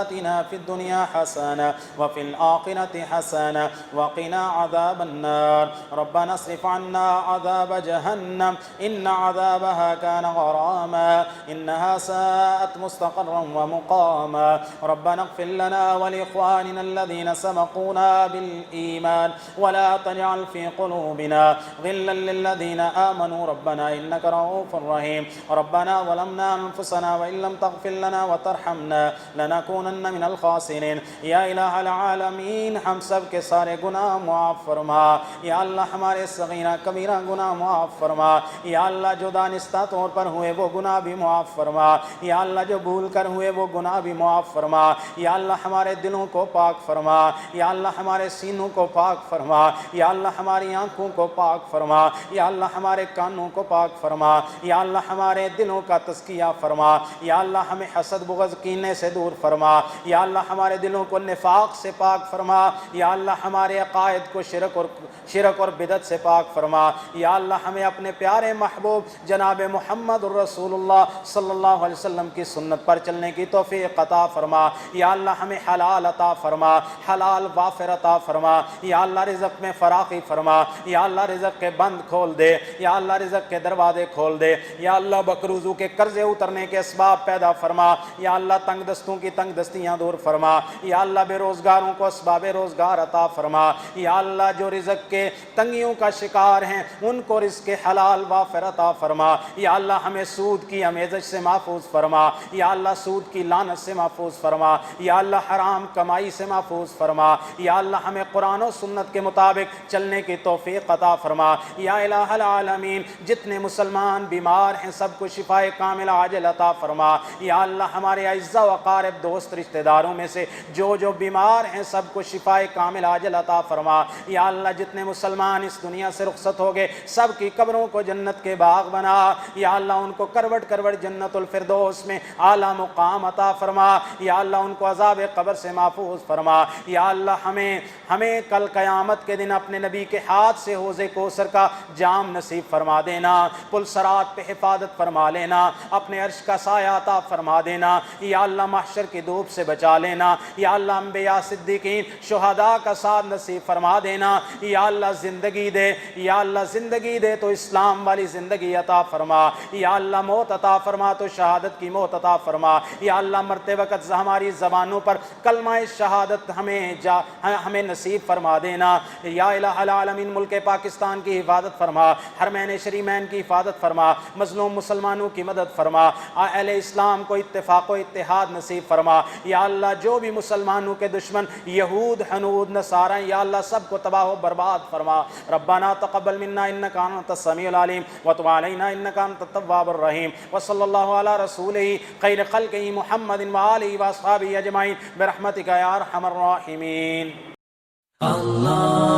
Speaker 1: آتنا في الدنيا حسنة وفي الآخرة حسنة وقنا عذاب النار. ربنا اصرف عنا عذاب جهنم إن عذابها كان غراما إنها ساءت مستقرا ومقاما. ربنا اغفر لنا ولإخواننا الذين سبقونا بالإيمان ولا تجعل في قلوبنا غلا للذين آمنوا ربنا إنك رؤوف رحيم. ربنا ظلمنا أنفسنا وإن لم تغفر لنا وترحمنا لنكونن من الخاسرين. یا الہ العالمین ہم سب کے سارے گناہ معاف فرما. یا اللہ ہمارے صغیرہ کبیرہ گناہ معاف فرما. یا اللہ جو دانستہ طور پر ہوئے وہ گناہ بھی معاف فرما. یا اللہ جو بھول کر ہوئے وہ گناہ بھی معاف فرما. یا اللہ ہمارے دلوں کو پاک فرما. یا اللہ ہمارے سینوں کو پاک فرما. یا اللہ ہماری آنکھوں کو پاک فرما. یا اللہ ہمارے کانوں کو پاک فرما. یا اللہ ہمارے دلوں کا تزکیہ فرما. یا اللہ ہمیں حسد بغض کینے سے دور فرما. یا اللہ ہمارے دلوں کو نفاق سے پاک فرما. یا اللہ ہمارے عقائد کو شرک اور بدعت سے پاک فرما. یا اللہ ہمیں اپنے پیارے محبوب جناب محمد الرسول اللہ صلی اللہ علیہ وسلم کی سنت پر چلنے کی توفیق عطا فرما. یا اللہ ہمیں حلال عطا فرما, حلال وافر عطا فرما. یا اللہ رزق میں فراخی فرما. یا اللہ رزق کے بند کھول دے. یا اللہ رزق کے دروازے کھول دے. یا اللہ بکروزوں کے قرضے اترنے کے اسباب پیدا فرما. یا اللہ تنگ دستوں کی تنگ دستیاں دور فرما. یا اللہ بے روزگاروں کو اسباب روزگار عطا فرما. یا اللہ جو رزق کے تنگیوں کا شکار ہیں ان کو رزق حلال وافر عطا فرما. یا اللہ ہمیں سود کی آمیزش سے محفوظ فرما. یا اللہ سود کی لعنت سے محفوظ فرما. یا اللہ حرام کمائی سے محفوظ فرما. یا اللہ ہمیں قرآن و سنت کے مطابق چلنے کی توفیق عطا فرما. یا الہ العالمین جتنے مسلمان بیمار ہیں سب کو شفائے کامل عاجل عطا فرما. یا اللہ ہمارے اعزاء و اقارب دوست رشتہ داروں میں سے جو بیمار ہیں سب کو شفائے کامل عاجل عطا فرما. یا اللہ جتنے مسلمان اس دنیا سے رخصت ہو گئے سب کی قبروں کو جنت کے باغ بنا. یا اللہ ان کو کروٹ کروٹ جنت الفردوس میں اعلیٰ مقام عطا فرما. یا اللہ ان کو عذاب قبر سے محفوظ فرما. یا اللہ ہمیں کل قیامت کے دن اپنے نبی کے ہاتھ سے حوض کوثر کا جام نصیب فرما دینا. پل صراط پہ حفاظت فرما لینا. اپنے عرش کا سایہ عطا فرما دینا. یا اللہ محشر کی دھوپ سے بچا لینا. یا اللہ انبیاء صدیقین شہداء کا ساتھ نصیب فرما دینا. یا اللہ زندگی دے. یا اللہ زندگی دے تو اسلام والی زندگی عطا فرما. یا اللہ موت عطا فرما تو شہادت کی موت عطا فرما. یا اللہ مرتے وقت ہماری زبانوں پر کلمہ شہادت ہمیں نصیب فرما دینا. یا الہ العالمین ملک پاکستان کی حفاظت فرما. حرمین شریمین کی حفاظت فرما. مظلوم مسلمانوں کی مدد فرما. اہل اسلام کو اتفاق و اتحاد نصیب فرما. یا اللہ جو بھی مسلمانوں کے دشمن یہود حنود نصارہ یا اللہ سب کو تباہ و برباد فرما. ربنا تقبل منا انک انت السمیع العلیم وتب علینا انک انت التواب الرحیم. وصلی اللہ علی رسولہ خیر خلقہ محمد وآلہ واصحابہ اجمعین برحمتک یا ارحم الراحمین. اللہ